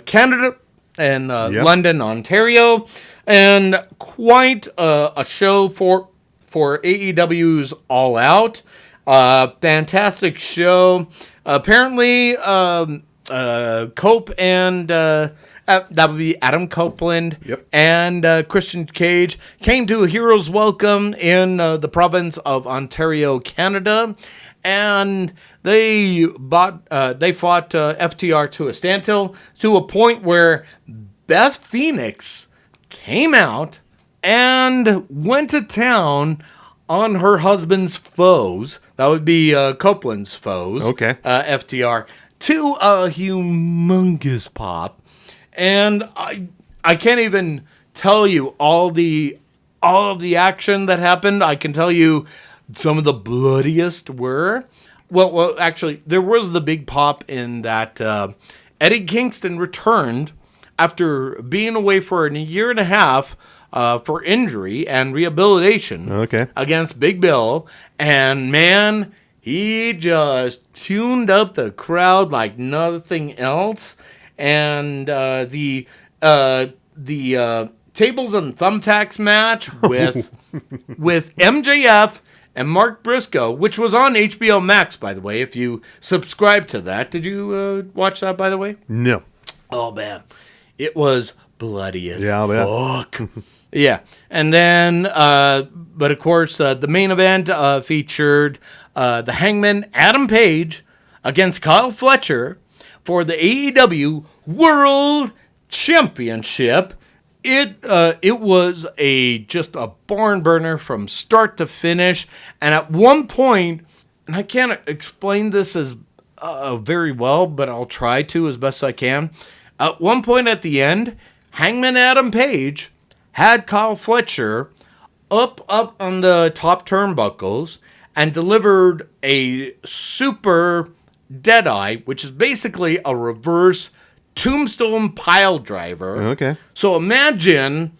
Speaker 6: Canada and London, Ontario, and quite a show for AEW's All Out. Fantastic show. Apparently, Cope and that would be Adam Copeland and Christian Cage came to a hero's welcome in the province of Ontario, Canada, and they fought FTR to a standstill, to a point where Beth Phoenix came out and went to town on her husband's foes. That would be Copeland's foes.
Speaker 7: Okay.
Speaker 6: FTR, to a humongous pop. And I can't even tell you all of the action that happened. I can tell you some of the bloodiest were. Well, actually, there was the big pop in that Eddie Kingston returned after being away for a year and a half for injury and rehabilitation against Big Bill. And man, he just tuned up the crowd like nothing else. And the tables and thumbtacks match with MJF and Mark Briscoe, which was on HBO Max, by the way, if you subscribe to that. Did you watch that, by the way?
Speaker 7: No.
Speaker 6: Oh, man. It was bloody as fuck.
Speaker 7: Yeah.
Speaker 6: Yeah. And then, but of course, the main event featured the Hangman Adam Page against Kyle Fletcher for the AEW World Championship. It was just a barn burner from start to finish. And at one point, and I can't explain this as very well, but I'll try to as best I can. At one point at the end, Hangman Adam Page had Kyle Fletcher up on the top turnbuckles and delivered a super Deadeye, which is basically a reverse tombstone pile driver.
Speaker 7: Okay.
Speaker 6: So imagine,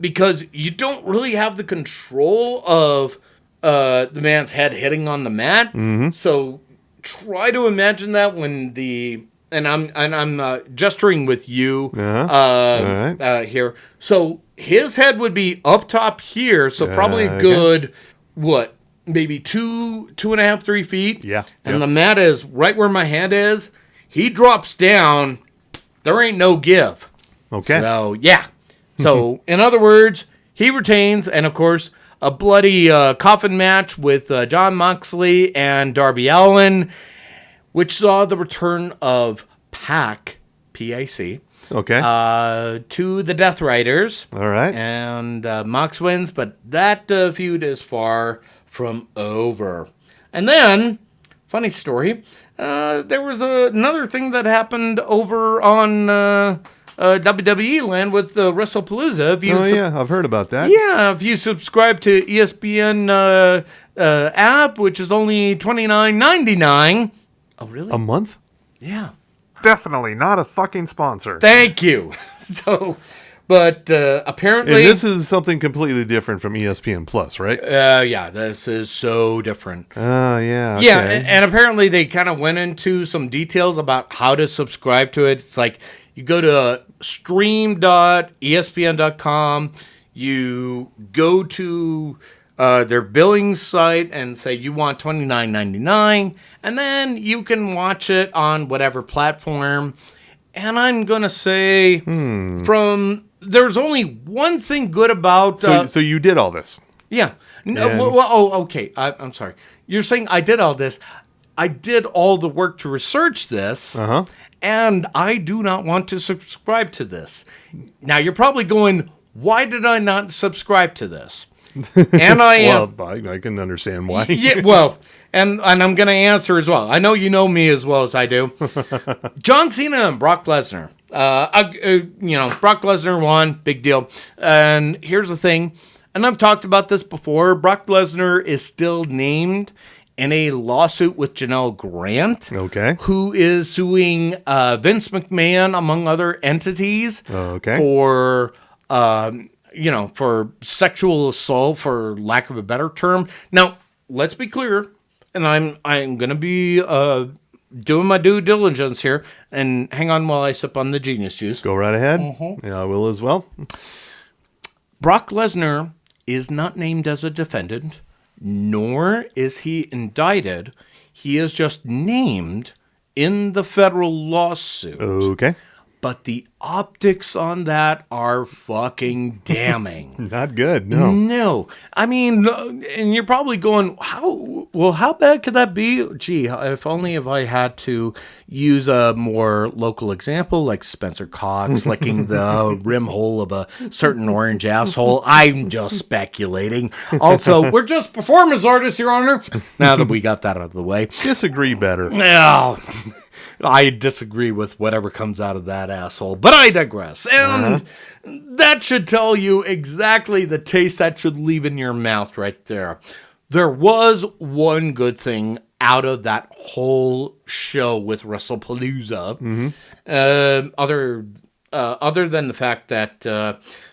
Speaker 6: because you don't really have the control of the man's head hitting on the mat. Mm-hmm. So try to imagine that when I'm gesturing with you here. So his head would be up top here. So probably a good, maybe 2.5, 3 feet.
Speaker 7: Yeah.
Speaker 6: And the mat is right where my hand is. He drops down. There ain't no give.
Speaker 7: Okay.
Speaker 6: So, yeah. So, in other words, he retains, and of course, a bloody coffin match with Jon Moxley and Darby Allin, which saw the return of PAC, P-A-C, to the Death Riders.
Speaker 7: All right.
Speaker 6: And Mox wins, but that feud is far from over. And then, funny story, there was another thing that happened over on WWE land with WrestlePalooza.
Speaker 7: I've heard about that.
Speaker 6: Yeah, if you subscribe to ESPN app, which is only $29.99. Oh, really?
Speaker 7: A month?
Speaker 6: Yeah.
Speaker 8: Definitely not a fucking sponsor.
Speaker 6: Thank you. So, but apparently...
Speaker 7: And this is something completely different from ESPN Plus, right?
Speaker 6: Yeah, this is so different.
Speaker 7: Oh, yeah. Okay.
Speaker 6: Yeah, and apparently they kind of went into some details about how to subscribe to it. It's like you go to stream.espn.com, you go to their billing site and say you want $29.99, and then you can watch it on whatever platform. And I'm going to say there's only one thing good about...
Speaker 7: So you did all this?
Speaker 6: Yeah. No, okay. I'm sorry. You're saying I did all this. I did all the work to research this, and I do not want to subscribe to this. Now, you're probably going, why did I not subscribe to this? And I
Speaker 7: I can understand why.
Speaker 6: Yeah, well, and I'm going to answer as well. I know you know me as well as I do. John Cena and Brock Lesnar. Brock Lesnar won, big deal. And here's the thing, and I've talked about this before. Brock Lesnar is still named in a lawsuit with Janelle Grant, who is suing Vince McMahon, among other entities, for sexual assault, for lack of a better term. Now, let's be clear, and I'm going to be doing my due diligence here, and hang on while I sip on the Genius juice.
Speaker 7: Go right ahead. Yeah, I will as well.
Speaker 6: Brock Lesnar is not named as a defendant, nor is he indicted. He is just named in the federal lawsuit.
Speaker 7: Okay.
Speaker 6: But the optics on that are fucking damning.
Speaker 7: Not good, no.
Speaker 6: No. I mean, and you're probably going, how bad could that be? Gee, if only if I had to use a more local example, like Spencer Cox licking the rim hole of a certain orange asshole. I'm just speculating. Also, we're just performance artists, Your Honor. Now that we got that out of the way.
Speaker 7: Disagree better.
Speaker 6: No. I disagree with whatever comes out of that asshole, but I digress. And that should tell you exactly the taste that should leave in your mouth right there. There was one good thing out of that whole show with WrestlePalooza, other than the fact that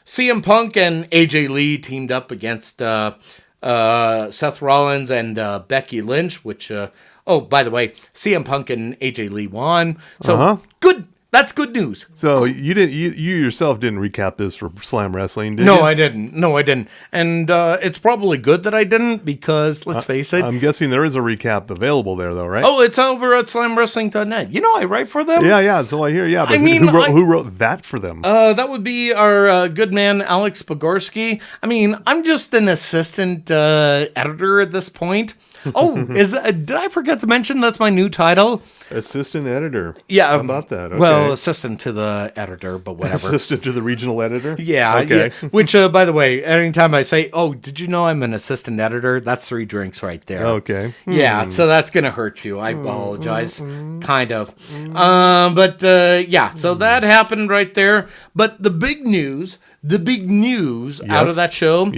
Speaker 6: CM Punk and AJ Lee teamed up against Seth Rollins and Becky Lynch, which, by the way, CM Punk and AJ Lee won. So good. That's good news.
Speaker 7: So you yourself didn't recap this for Slam Wrestling, did you?
Speaker 6: No, I didn't. And it's probably good that I didn't because, let's face it.
Speaker 7: I'm guessing there is a recap available there, though, right?
Speaker 6: Oh, it's over at slamwrestling.net. You know I write for them.
Speaker 7: Yeah, that's all I hear. Yeah, but
Speaker 6: I mean,
Speaker 7: who wrote that for them?
Speaker 6: That would be our good man, Alex Pogorski. I mean, I'm just an assistant editor at this point. Oh, did I forget to mention that's my new title?
Speaker 7: Assistant editor.
Speaker 6: Yeah.
Speaker 7: How about that? Okay.
Speaker 6: Well, assistant to the editor, but whatever.
Speaker 7: Assistant to the regional editor?
Speaker 6: Yeah.
Speaker 7: Okay.
Speaker 6: Yeah. Which, by the way, anytime I say, oh, did you know I'm an assistant editor? That's 3 drinks right there.
Speaker 7: Okay.
Speaker 6: Yeah, so that's going to hurt you. I apologize. Kind of. Yeah, so that happened right there. But the big news out of that show,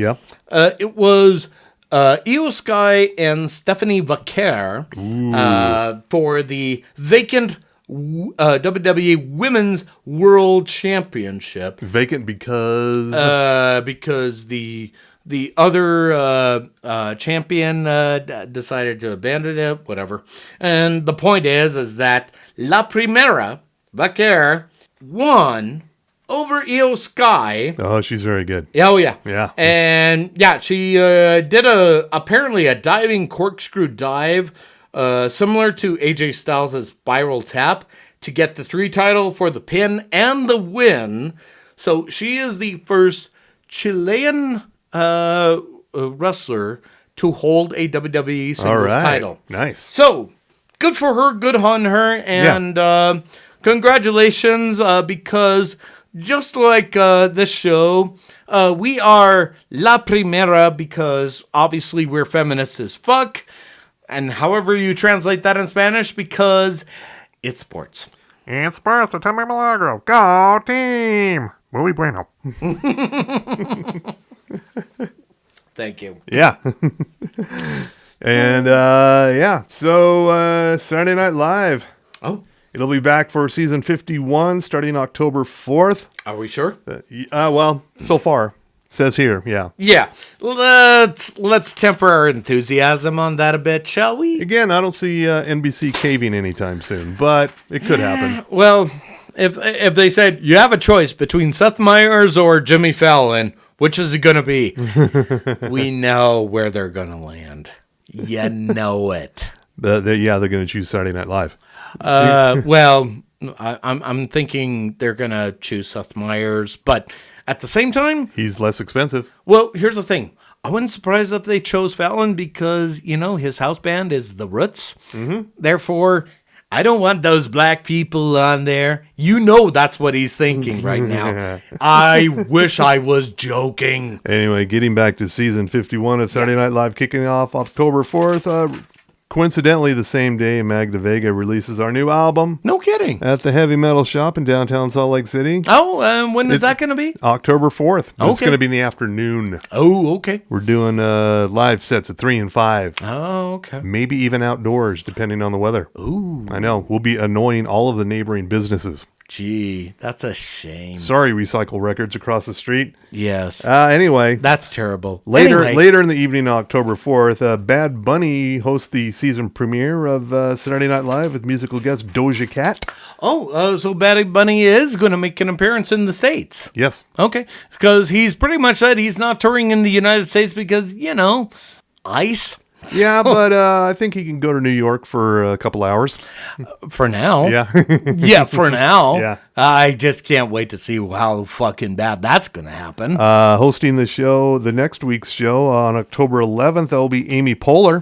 Speaker 6: it was Io Sky and Stephanie Vaquer for the vacant WWE Women's World Championship.
Speaker 7: Vacant because
Speaker 6: The other champion decided to abandon it, whatever. And the point is that La Primera, Vaquer, won over Io Sky.
Speaker 7: Oh, she's very good.
Speaker 6: Oh, yeah.
Speaker 7: Yeah.
Speaker 6: And, yeah, she did apparently a diving corkscrew dive similar to AJ Styles' spiral tap to get the 3 title for the pin and the win. So she is the first Chilean wrestler to hold a WWE singles title.
Speaker 7: Nice.
Speaker 6: So, good for her, good on her, and congratulations, because just like this show, we are La Primera because obviously we're feminists as fuck, and however you translate that in Spanish, because it's sports.
Speaker 8: It's sports, so tell me Milagro. Go team! Muy bueno.
Speaker 6: Thank you.
Speaker 7: Yeah. And, so Saturday Night Live.
Speaker 6: Oh.
Speaker 7: It'll be back for season 51 starting October 4th.
Speaker 6: Are we sure?
Speaker 7: Well, so far. Says here, yeah.
Speaker 6: Yeah. Let's temper our enthusiasm on that a bit, shall we?
Speaker 7: Again, I don't see NBC caving anytime soon, but it could happen.
Speaker 6: Well, if they said, you have a choice between Seth Meyers or Jimmy Fallon, which is it going to be? We know where they're going to land. You know it.
Speaker 7: They're going to choose Saturday Night Live.
Speaker 6: Well, I'm thinking they're going to choose Seth Meyers, but at the same time,
Speaker 7: he's less expensive.
Speaker 6: Well, here's the thing. I wasn't surprised if they chose Fallon because, his house band is The Roots. Mm-hmm. Therefore, I don't want those black people on there. That's what he's thinking right now. I wish I was joking.
Speaker 7: Anyway, getting back to season 51 of Saturday Night Live, kicking off October 4th. Coincidentally, the same day, Magda Vega releases our new album.
Speaker 6: No kidding.
Speaker 7: At the Heavy Metal Shop in downtown Salt Lake City.
Speaker 6: Oh, when is that going to be?
Speaker 7: October 4th.
Speaker 6: Okay.
Speaker 7: It's going to be in the afternoon.
Speaker 6: Oh, okay.
Speaker 7: We're doing live sets at 3 and 5.
Speaker 6: Oh, okay.
Speaker 7: Maybe even outdoors, depending on the weather.
Speaker 6: Ooh.
Speaker 7: I know. We'll be annoying all of the neighboring businesses.
Speaker 6: Gee, that's a shame.
Speaker 7: Sorry, Recycle Records across the street.
Speaker 6: Yes.
Speaker 7: Anyway.
Speaker 6: That's terrible.
Speaker 7: Later in the evening, October 4th, Bad Bunny hosts the season premiere of Saturday Night Live with musical guest Doja Cat.
Speaker 6: Oh, so Bad Bunny is going to make an appearance in the States.
Speaker 7: Yes.
Speaker 6: Okay. Because he's pretty much said he's not touring in the United States because, ice.
Speaker 7: Yeah, but I think he can go to New York for a couple hours.
Speaker 6: For now.
Speaker 7: Yeah.
Speaker 6: Yeah, for now.
Speaker 7: Yeah.
Speaker 6: I just can't wait to see how fucking bad that's going to happen.
Speaker 7: Hosting the next week's show on October 11th, that'll be Amy Poehler.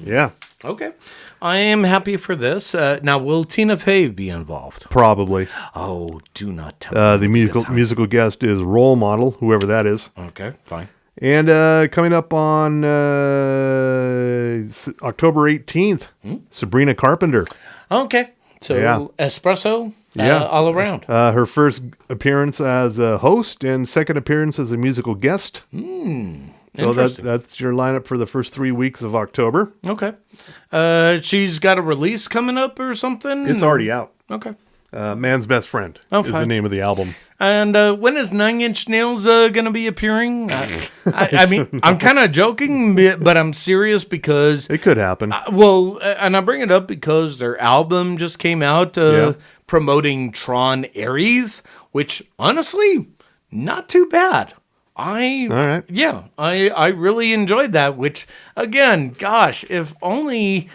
Speaker 7: Yeah.
Speaker 6: Okay. I am happy for this. Now, will Tina Fey be involved?
Speaker 7: Probably.
Speaker 6: Oh, do not tell me.
Speaker 7: The musical guest is Role Model, whoever that is.
Speaker 6: Okay, fine.
Speaker 7: And coming up on October 18th, Sabrina Carpenter.
Speaker 6: Okay. So
Speaker 7: Yeah.
Speaker 6: espresso,
Speaker 7: Yeah.
Speaker 6: all around.
Speaker 7: Her first appearance as a host and second appearance as a musical guest. So
Speaker 6: Interesting.
Speaker 7: that's your lineup for the first 3 weeks of October.
Speaker 6: Okay. She's got a release coming up or something?
Speaker 7: It's already out.
Speaker 6: Okay.
Speaker 7: Man's Best Friend
Speaker 6: Oh,
Speaker 7: is the
Speaker 6: fine.
Speaker 7: name of the album.
Speaker 6: And when is 9 Inch Nails going to be appearing? I mean, I'm kind of joking, but I'm serious because,
Speaker 7: It could happen.
Speaker 6: and I bring it up because their album just came out
Speaker 7: Yeah.
Speaker 6: promoting Tron Ares, which honestly, not too bad.
Speaker 7: All right.
Speaker 6: Yeah, I really enjoyed that, which, again, gosh, if only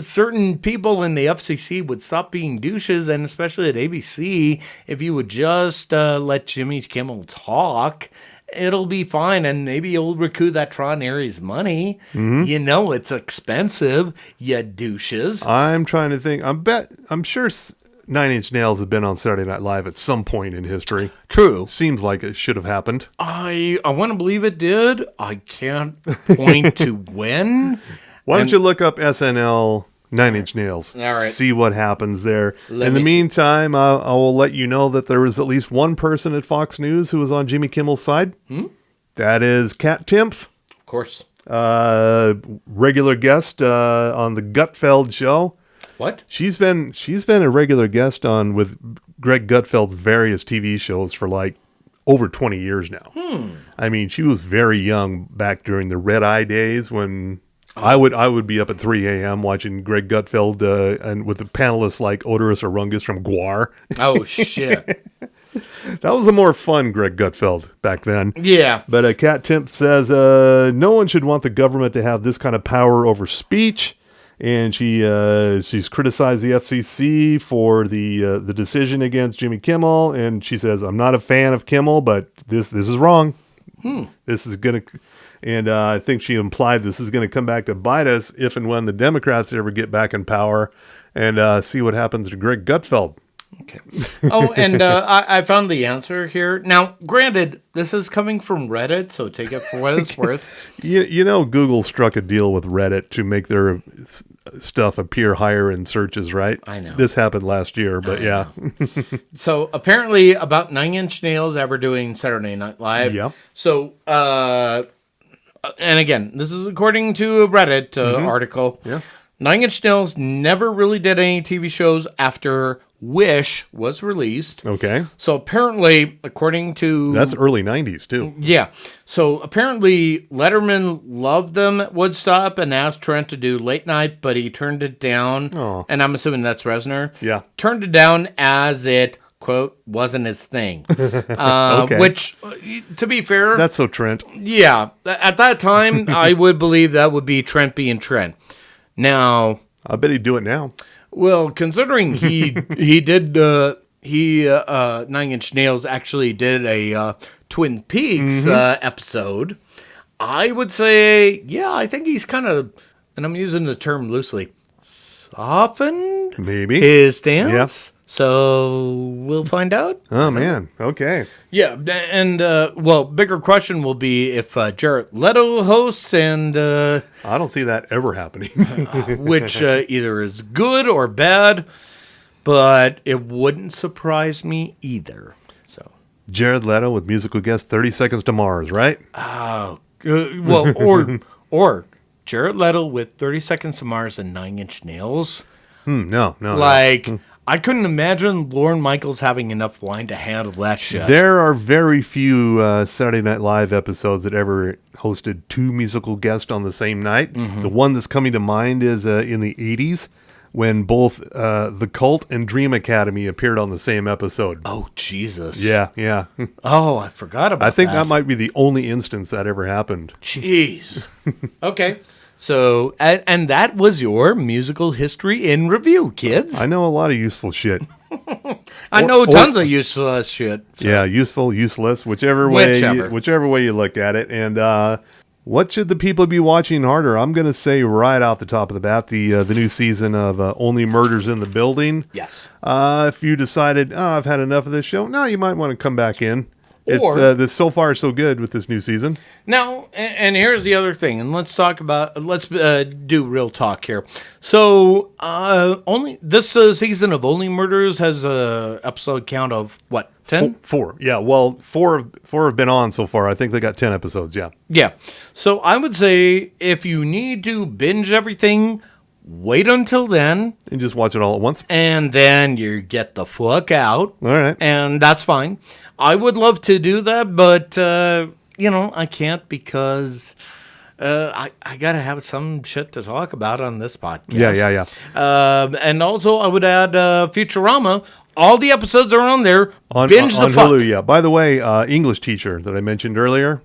Speaker 6: certain people in the FCC would stop being douches, and especially at ABC, if you would just let Jimmy Kimmel talk, it'll be fine, and maybe you'll recoup that Tron Ares money.
Speaker 7: Mm-hmm.
Speaker 6: You know it's expensive, you douches.
Speaker 7: I'm trying to think. I'm sure 9 Inch Nails has been on Saturday Night Live at some point in history.
Speaker 6: True.
Speaker 7: Seems like it should have happened.
Speaker 6: I want to believe it did. I can't point to when.
Speaker 7: Why don't you look up SNL 9 Inch Nails?
Speaker 6: All right.
Speaker 7: See what happens there.
Speaker 6: Let
Speaker 7: In the
Speaker 6: me see.
Speaker 7: meantime, I will let you know that there was at least one person at Fox News who was on Jimmy Kimmel's side. That is Kat Timpf,
Speaker 6: Of course.
Speaker 7: regular guest on the Gutfeld show.
Speaker 6: What?
Speaker 7: She's been a regular guest on with Greg Gutfeld's various TV shows for like over 20 years now. I mean, she was very young back during the Red Eye days when I would be up at 3 a.m. watching Greg Gutfeld and with the panelists like Odorous Arungus from Guar.
Speaker 6: Oh, shit.
Speaker 7: That was a more fun Greg Gutfeld back then.
Speaker 6: Yeah.
Speaker 7: But Kat Timpf says no one should want the government to have this kind of power over speech. And she's criticized the FCC for the decision against Jimmy Kimmel, and she says, "I'm not a fan of Kimmel, but this is wrong. This is gonna," and I think she implied this is gonna come back to bite us if and when the Democrats ever get back in power, and see what happens to Greg Gutfeld.
Speaker 6: Okay. Oh, and I found the answer here. Now, granted, this is coming from Reddit, so take it for what it's worth.
Speaker 7: You know, Google struck a deal with Reddit to make their stuff appear higher in searches, right?
Speaker 6: I know.
Speaker 7: This happened last year, but yeah.
Speaker 6: So apparently, about 9 Inch Nails ever doing Saturday Night Live.
Speaker 7: Yeah.
Speaker 6: So, and again, this is according to a Reddit article.
Speaker 7: Yeah.
Speaker 6: 9 Inch Nails never really did any TV shows after Wish was released.
Speaker 7: Okay.
Speaker 6: So apparently, according to...
Speaker 7: That's early 90s, too.
Speaker 6: Yeah. So apparently Letterman loved them at Woodstock and asked Trent to do late night, but he turned it down.
Speaker 7: Oh.
Speaker 6: And I'm assuming that's Reznor.
Speaker 7: Yeah.
Speaker 6: Turned it down as it, quote, wasn't his thing.
Speaker 7: Okay.
Speaker 6: Which, to be fair,
Speaker 7: That's so Trent.
Speaker 6: yeah. At that time, I would believe that would be Trent being Trent. Now...
Speaker 7: I bet he'd do it now.
Speaker 6: Well, considering he did 9 Inch Nails actually did a Twin Peaks episode, I would say, yeah, I think he's kind of, and I'm using the term loosely, softened
Speaker 7: Maybe.
Speaker 6: his stance.
Speaker 7: Yeah.
Speaker 6: So we'll find out.
Speaker 7: Oh, man. Okay.
Speaker 6: Yeah, and well, bigger question will be if Jared Leto hosts, and
Speaker 7: I don't see that ever happening.
Speaker 6: which either is good or bad, but it wouldn't surprise me either. So,
Speaker 7: Jared Leto with musical guest 30 Seconds to Mars, right?
Speaker 6: well, or Jared Leto with 30 Seconds to Mars and 9 Inch Nails.
Speaker 7: No.
Speaker 6: Like, I couldn't imagine Lorne Michaels having enough wine to handle that shit.
Speaker 7: There are very few Saturday Night Live episodes that ever hosted two musical guests on the same night. The one that's coming to mind is in the 80s when both The Cult and Dream Academy appeared on the same episode.
Speaker 6: Oh, Jesus.
Speaker 7: Yeah.
Speaker 6: Oh, I forgot about that.
Speaker 7: I think that might be the only instance that ever happened.
Speaker 6: Jeez. Okay. So, and that was your musical history in review, kids.
Speaker 7: I know a lot of useful shit.
Speaker 6: I know tons of useless shit. So.
Speaker 7: Yeah, useful, useless, whichever way you look at it. And what should the people be watching harder? I'm going to say right off the top of the bat, the new season of Only Murders in the Building.
Speaker 6: Yes.
Speaker 7: If you decided, I've had enough of this show, no, you might want to come back in
Speaker 6: Or
Speaker 7: this so far so good with this new season.
Speaker 6: now, and here's the other thing, and let's do real talk here. So, only this season of Only Murders has a episode count of what, 10?
Speaker 7: Four. Yeah. Well, four have been on so far. I think they got 10 episodes. Yeah.
Speaker 6: Yeah. So I would say if you need to binge everything, wait until then,
Speaker 7: And just watch it all at once.
Speaker 6: and then you get the fuck out.
Speaker 7: All right.
Speaker 6: And that's fine. I would love to do that, but I can't because I gotta have some shit to talk about on this podcast.
Speaker 7: Yeah.
Speaker 6: And also, I would add Futurama. All the episodes are on there. Binge the fuck.
Speaker 7: Hulu. Yeah. By the way, English teacher that I mentioned earlier.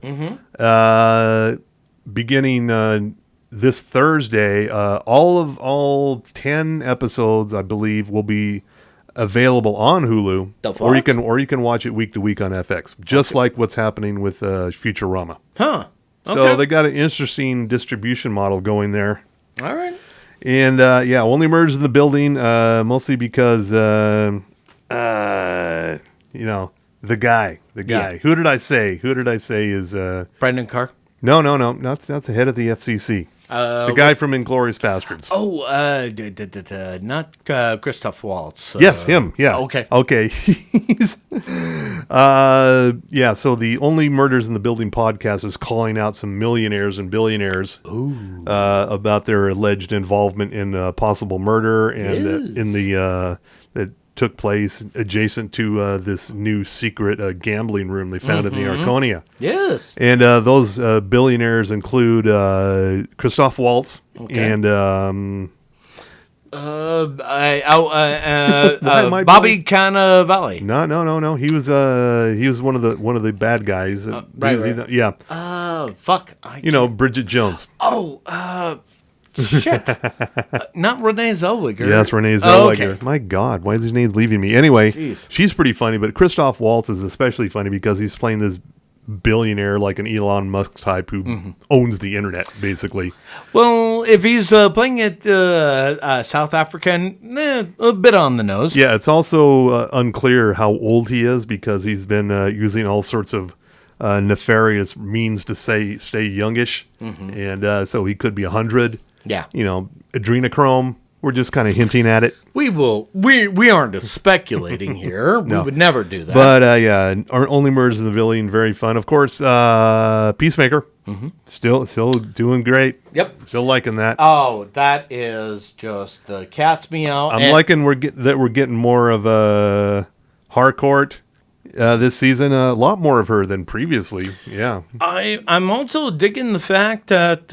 Speaker 7: Beginning this Thursday, all 10 episodes, I believe, will be available on Hulu,
Speaker 6: The fuck?
Speaker 7: or you can watch it week to week on FX, just like what's happening with Futurama.
Speaker 6: Huh.
Speaker 7: So
Speaker 6: Okay.
Speaker 7: they got an interesting distribution model going there.
Speaker 6: All right.
Speaker 7: And Only Murders in the Building, mostly because the guy.
Speaker 6: Yeah.
Speaker 7: Who did I say is
Speaker 6: Brendan Carr.
Speaker 7: No, that's the head of the FCC. The guy from Inglourious Bastards.
Speaker 6: Oh, not Christoph Waltz.
Speaker 7: Yes, him. Yeah.
Speaker 6: Okay.
Speaker 7: He's, so the Only Murders in the Building podcast is calling out some millionaires and billionaires about their alleged involvement in possible murder and in the that took place adjacent to this new secret gambling room they found in the Arconia.
Speaker 6: Yes.
Speaker 7: And those billionaires include Christoph Waltz and my
Speaker 6: Bobby Cannavale.
Speaker 7: No. He was one of the bad guys.
Speaker 6: Right.
Speaker 7: Yeah.
Speaker 6: Fuck.
Speaker 7: Bridget Jones.
Speaker 6: Shit. Not Renee Zellweger.
Speaker 7: Yeah, that's Renee Zellweger.
Speaker 6: Okay.
Speaker 7: My God, why is his name leaving me? Anyway,
Speaker 6: Jeez.
Speaker 7: she's pretty funny, but Christoph Waltz is especially funny because he's playing this billionaire like an Elon Musk type who owns the internet, basically.
Speaker 6: Well, if he's playing it South African, a bit on the nose.
Speaker 7: Yeah, it's also unclear how old he is because he's been using all sorts of nefarious means to stay youngish, and so he could be 100.
Speaker 6: Yeah.
Speaker 7: Adrenochrome. We're just kind of hinting at it.
Speaker 6: We aren't speculating here.
Speaker 7: No.
Speaker 6: We would never do that.
Speaker 7: But our Only Murders in the Building, very fun. Of course, Peacemaker, still doing great.
Speaker 6: Yep.
Speaker 7: Still liking that.
Speaker 6: Oh, that is just the cat's meow.
Speaker 7: I'm liking we're getting more of a Harcourt this season. A lot more of her than previously. Yeah.
Speaker 6: I'm also digging the fact that,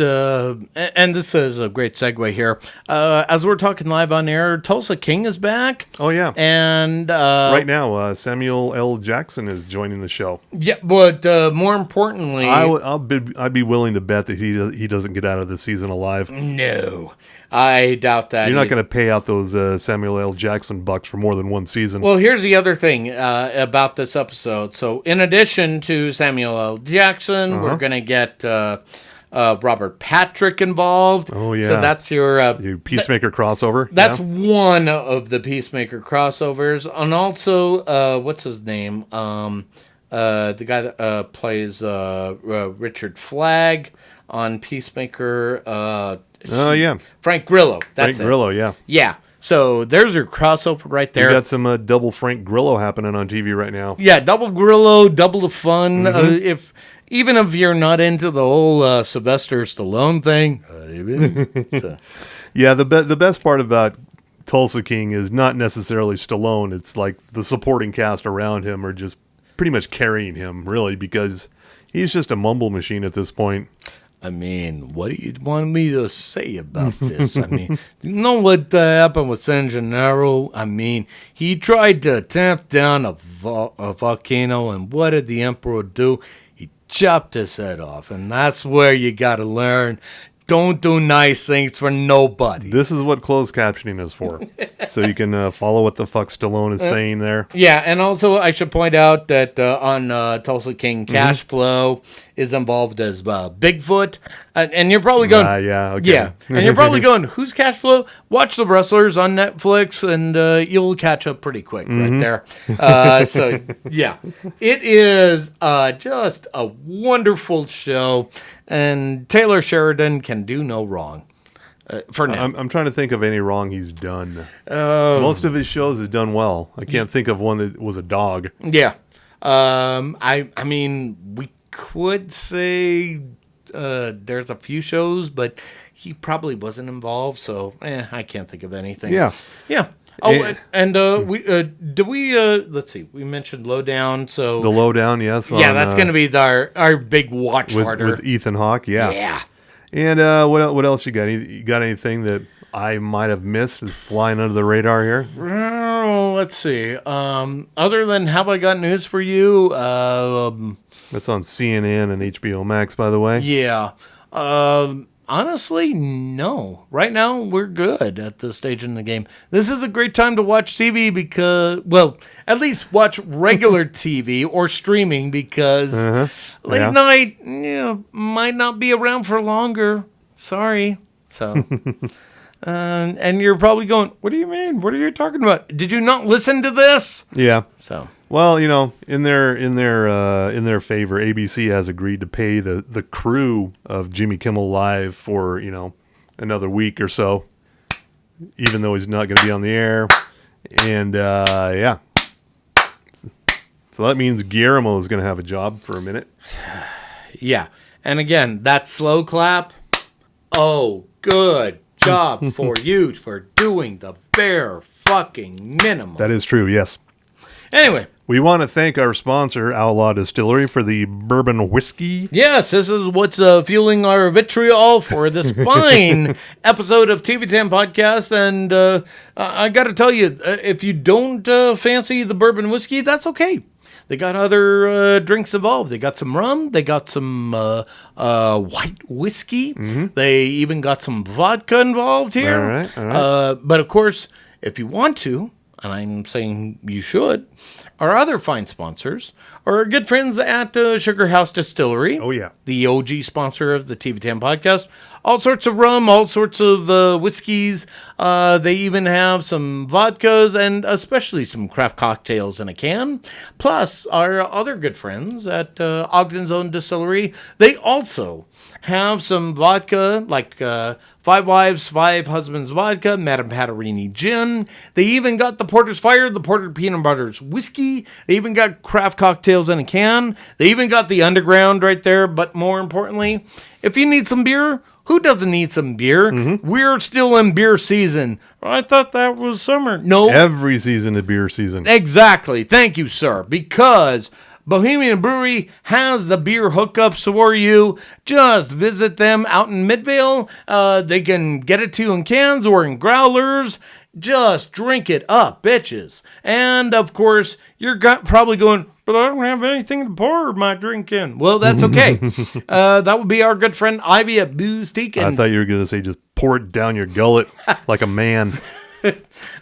Speaker 6: and this is a great segue here, as we're talking live on air, Tulsa King is back.
Speaker 7: Oh, yeah.
Speaker 6: And
Speaker 7: right now, Samuel L. Jackson is joining the show.
Speaker 6: Yeah, but more importantly,
Speaker 7: I'd be willing to bet that he doesn't get out of this season alive.
Speaker 6: No, I doubt that.
Speaker 7: You're not going to pay out those Samuel L. Jackson bucks for more than one season.
Speaker 6: Well, here's the other thing about this episode. So, in addition to Samuel L. Jackson, we're going to get Robert Patrick involved.
Speaker 7: Oh, yeah.
Speaker 6: So that's your
Speaker 7: Peacemaker crossover.
Speaker 6: That's one of the Peacemaker crossovers, and also what's his name? The guy that plays Richard Flagg on Peacemaker.
Speaker 7: Yeah.
Speaker 6: Frank Grillo. That's
Speaker 7: Frank Grillo, yeah.
Speaker 6: Yeah. So there's your crossover right there.
Speaker 7: You got some double Frank Grillo happening on TV right now.
Speaker 6: Yeah, double Grillo, double the fun. Even if you're not into the whole Sylvester Stallone thing.
Speaker 7: Yeah, the best part about Tulsa King is not necessarily Stallone. It's like the supporting cast around him are just pretty much carrying him, really, because he's just a mumble machine at this point.
Speaker 6: I mean, what do you want me to say about this? I mean, you know what happened with San Gennaro? I mean, he tried to tamp down a volcano, and what did the emperor do? He chopped his head off, and that's where you got to learn. Don't do nice things for nobody.
Speaker 7: This is what closed captioning is for, so you can follow what the fuck Stallone is saying there.
Speaker 6: Yeah, and also I should point out that on Tulsa King, cash flow is involved as Bigfoot. And you're probably going,
Speaker 7: yeah, okay.
Speaker 6: Yeah. And you're probably going, who's Cash Flow? Watch The Wrestlers on Netflix, and you'll catch up pretty quick right there. So, yeah. It is just a wonderful show, and Taylor Sheridan can do no wrong. For now.
Speaker 7: I'm trying to think of any wrong he's done. Most of his shows has done well. I can't think of one that was a dog.
Speaker 6: Yeah. I mean, we could say there's a few shows, but he probably wasn't involved, so I can't think of anything.
Speaker 7: Yeah.
Speaker 6: Yeah. Oh, and let's see, we mentioned Lowdown, so...
Speaker 7: The Lowdown, yes.
Speaker 6: Yeah, that's going to be our big watch harder.
Speaker 7: With Ethan Hawke, yeah.
Speaker 6: Yeah.
Speaker 7: And what else you got? You got anything that I might have missed is flying under the radar here?
Speaker 6: Well, let's see. Other than Have I Got News for You?
Speaker 7: That's on CNN and HBO Max, by the way.
Speaker 6: Yeah. Honestly, no. Right now, we're good at this stage in the game. This is a great time to watch TV because, well, at least watch regular TV or streaming because late night might not be around for longer. Sorry. So, and you're probably going, what do you mean? What are you talking about? Did you not listen to this?
Speaker 7: Yeah.
Speaker 6: So.
Speaker 7: Well, in their favor, ABC has agreed to pay the crew of Jimmy Kimmel Live for another week or so, even though he's not going to be on the air, and yeah. So that means Guillermo is going to have a job for a minute.
Speaker 6: Yeah, and again, that slow clap. Oh, good job for you for doing the bare fucking minimum.
Speaker 7: That is true. Yes.
Speaker 6: Anyway.
Speaker 7: We want to thank our sponsor, Outlaw Distillery, for the bourbon whiskey.
Speaker 6: Yes, this is what's fueling our vitriol for this fine episode of TV10 Podcast. And I got to tell you, if you don't fancy the bourbon whiskey, that's okay. They got other drinks involved. They got some rum. They got some white whiskey. Mm-hmm. They even got some vodka involved here.
Speaker 7: All right.
Speaker 6: But of course, if you want to, and I'm saying you should, our other fine sponsors are our good friends at Sugar House Distillery.
Speaker 7: Oh, yeah.
Speaker 6: The OG sponsor of the TV10 Podcast. All sorts of rum, all sorts of whiskeys. They even have some vodkas and especially some craft cocktails in a can. Plus, our other good friends at Ogden's Own Distillery, they also have some vodka, like Five Wives, Five Husbands vodka, Madame Patarini gin. They even got the Porter's Fire, the Porter Peanut Butter's whiskey. They even got craft cocktails in a can. They even got the Underground right there. But more importantly, if you need some beer, who doesn't need some beer? Mm-hmm. We're still in beer season. I thought that was summer. No.
Speaker 7: Every season is beer season.
Speaker 6: Exactly. Thank you, sir. Because Bohemian Brewery has the beer hookups for you. Just visit them out in Midvale. They can get it to you in cans or in growlers. Just drink it up, bitches. And, of course, you're probably going, but I don't have anything to pour my drink in. Well, that's okay. That would be our good friend Ivy at Booze Teak.
Speaker 7: I thought you were going to say just pour it down your gullet like a man.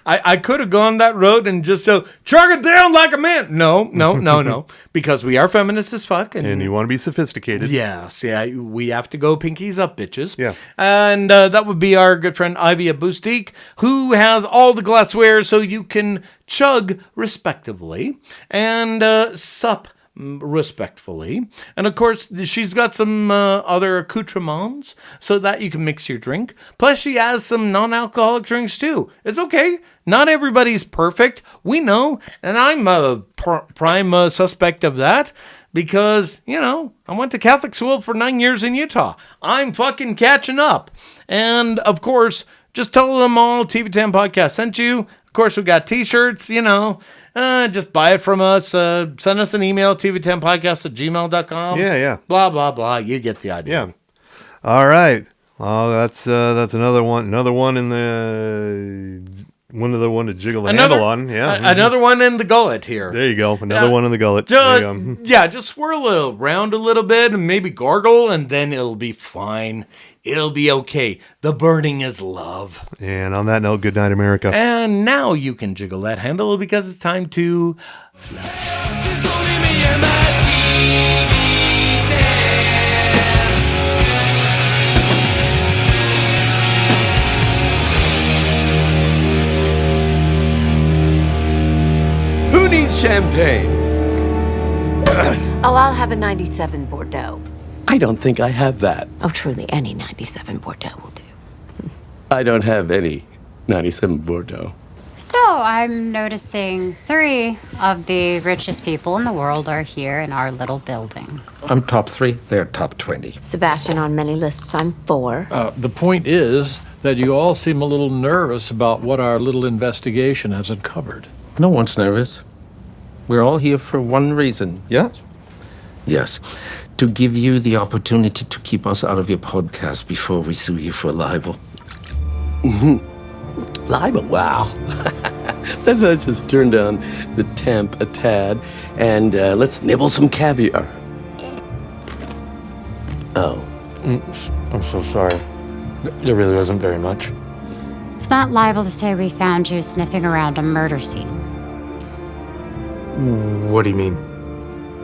Speaker 6: I could have gone that road and just chug it down like a man. No. Because we are feminists as fuck.
Speaker 7: And you want to be sophisticated.
Speaker 6: Yes, yeah. We have to go pinkies up, bitches.
Speaker 7: Yeah.
Speaker 6: And that would be our good friend Ivy at Boustique, who has all the glassware so you can chug respectively and sup respectfully. And of course, she's got some other accoutrements so that you can mix your drink. Plus, she has some non-alcoholic drinks too. It's okay. Not everybody's perfect. We know. And I'm a prime suspect of that because, I went to Catholic school for 9 years in Utah. I'm fucking catching up. And of course, just tell them all TV10 Podcast sent you. Of course, we got t-shirts, just buy it from us. Send us an email, tv10podcast@gmail.com.
Speaker 7: Yeah.
Speaker 6: Blah, blah, blah. You get the idea.
Speaker 7: Yeah. All right. Well, that's another one. Another one in the... one to jiggle the handle on. Yeah.
Speaker 6: Another one in the gullet here.
Speaker 7: There you go. Another one in the gullet.
Speaker 6: Just swirl it around a little bit and maybe gargle, and then it'll be fine. It'll be okay. The burning is love.
Speaker 7: And on that note, good night, America.
Speaker 6: And now you can jiggle that handle because it's time to fly.
Speaker 1: needs champagne?
Speaker 9: Oh, I'll have a 97 Bordeaux.
Speaker 1: I don't think I have that.
Speaker 9: Oh, truly, any 97 Bordeaux will do.
Speaker 1: I don't have any 97 Bordeaux.
Speaker 2: So I'm noticing 3 of the richest people in the world are here in our little building.
Speaker 10: I'm top 3. They're top 20.
Speaker 9: Sebastian on many lists, I'm 4.
Speaker 11: The point is that you all seem a little nervous about what our little investigation has uncovered.
Speaker 10: No one's nervous. We're all here for one reason, yes? Yes. To give you the opportunity to keep us out of your podcast before we sue you for libel.
Speaker 1: Libel, wow. Let's just turn down the temp a tad and let's nibble some caviar. Oh.
Speaker 12: I'm so sorry. There really wasn't very much.
Speaker 2: It's not liable to say we found you sniffing around a murder scene.
Speaker 12: What do you mean?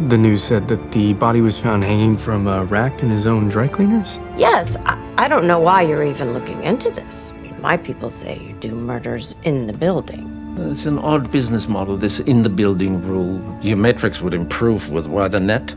Speaker 12: The news said that the body was found hanging from a rack in his own dry cleaners?
Speaker 9: Yes, I don't know why you're even looking into this. I mean, my people say you do murders in the building.
Speaker 10: It's an odd business model, this in-the-building rule. Your metrics would improve with wider net.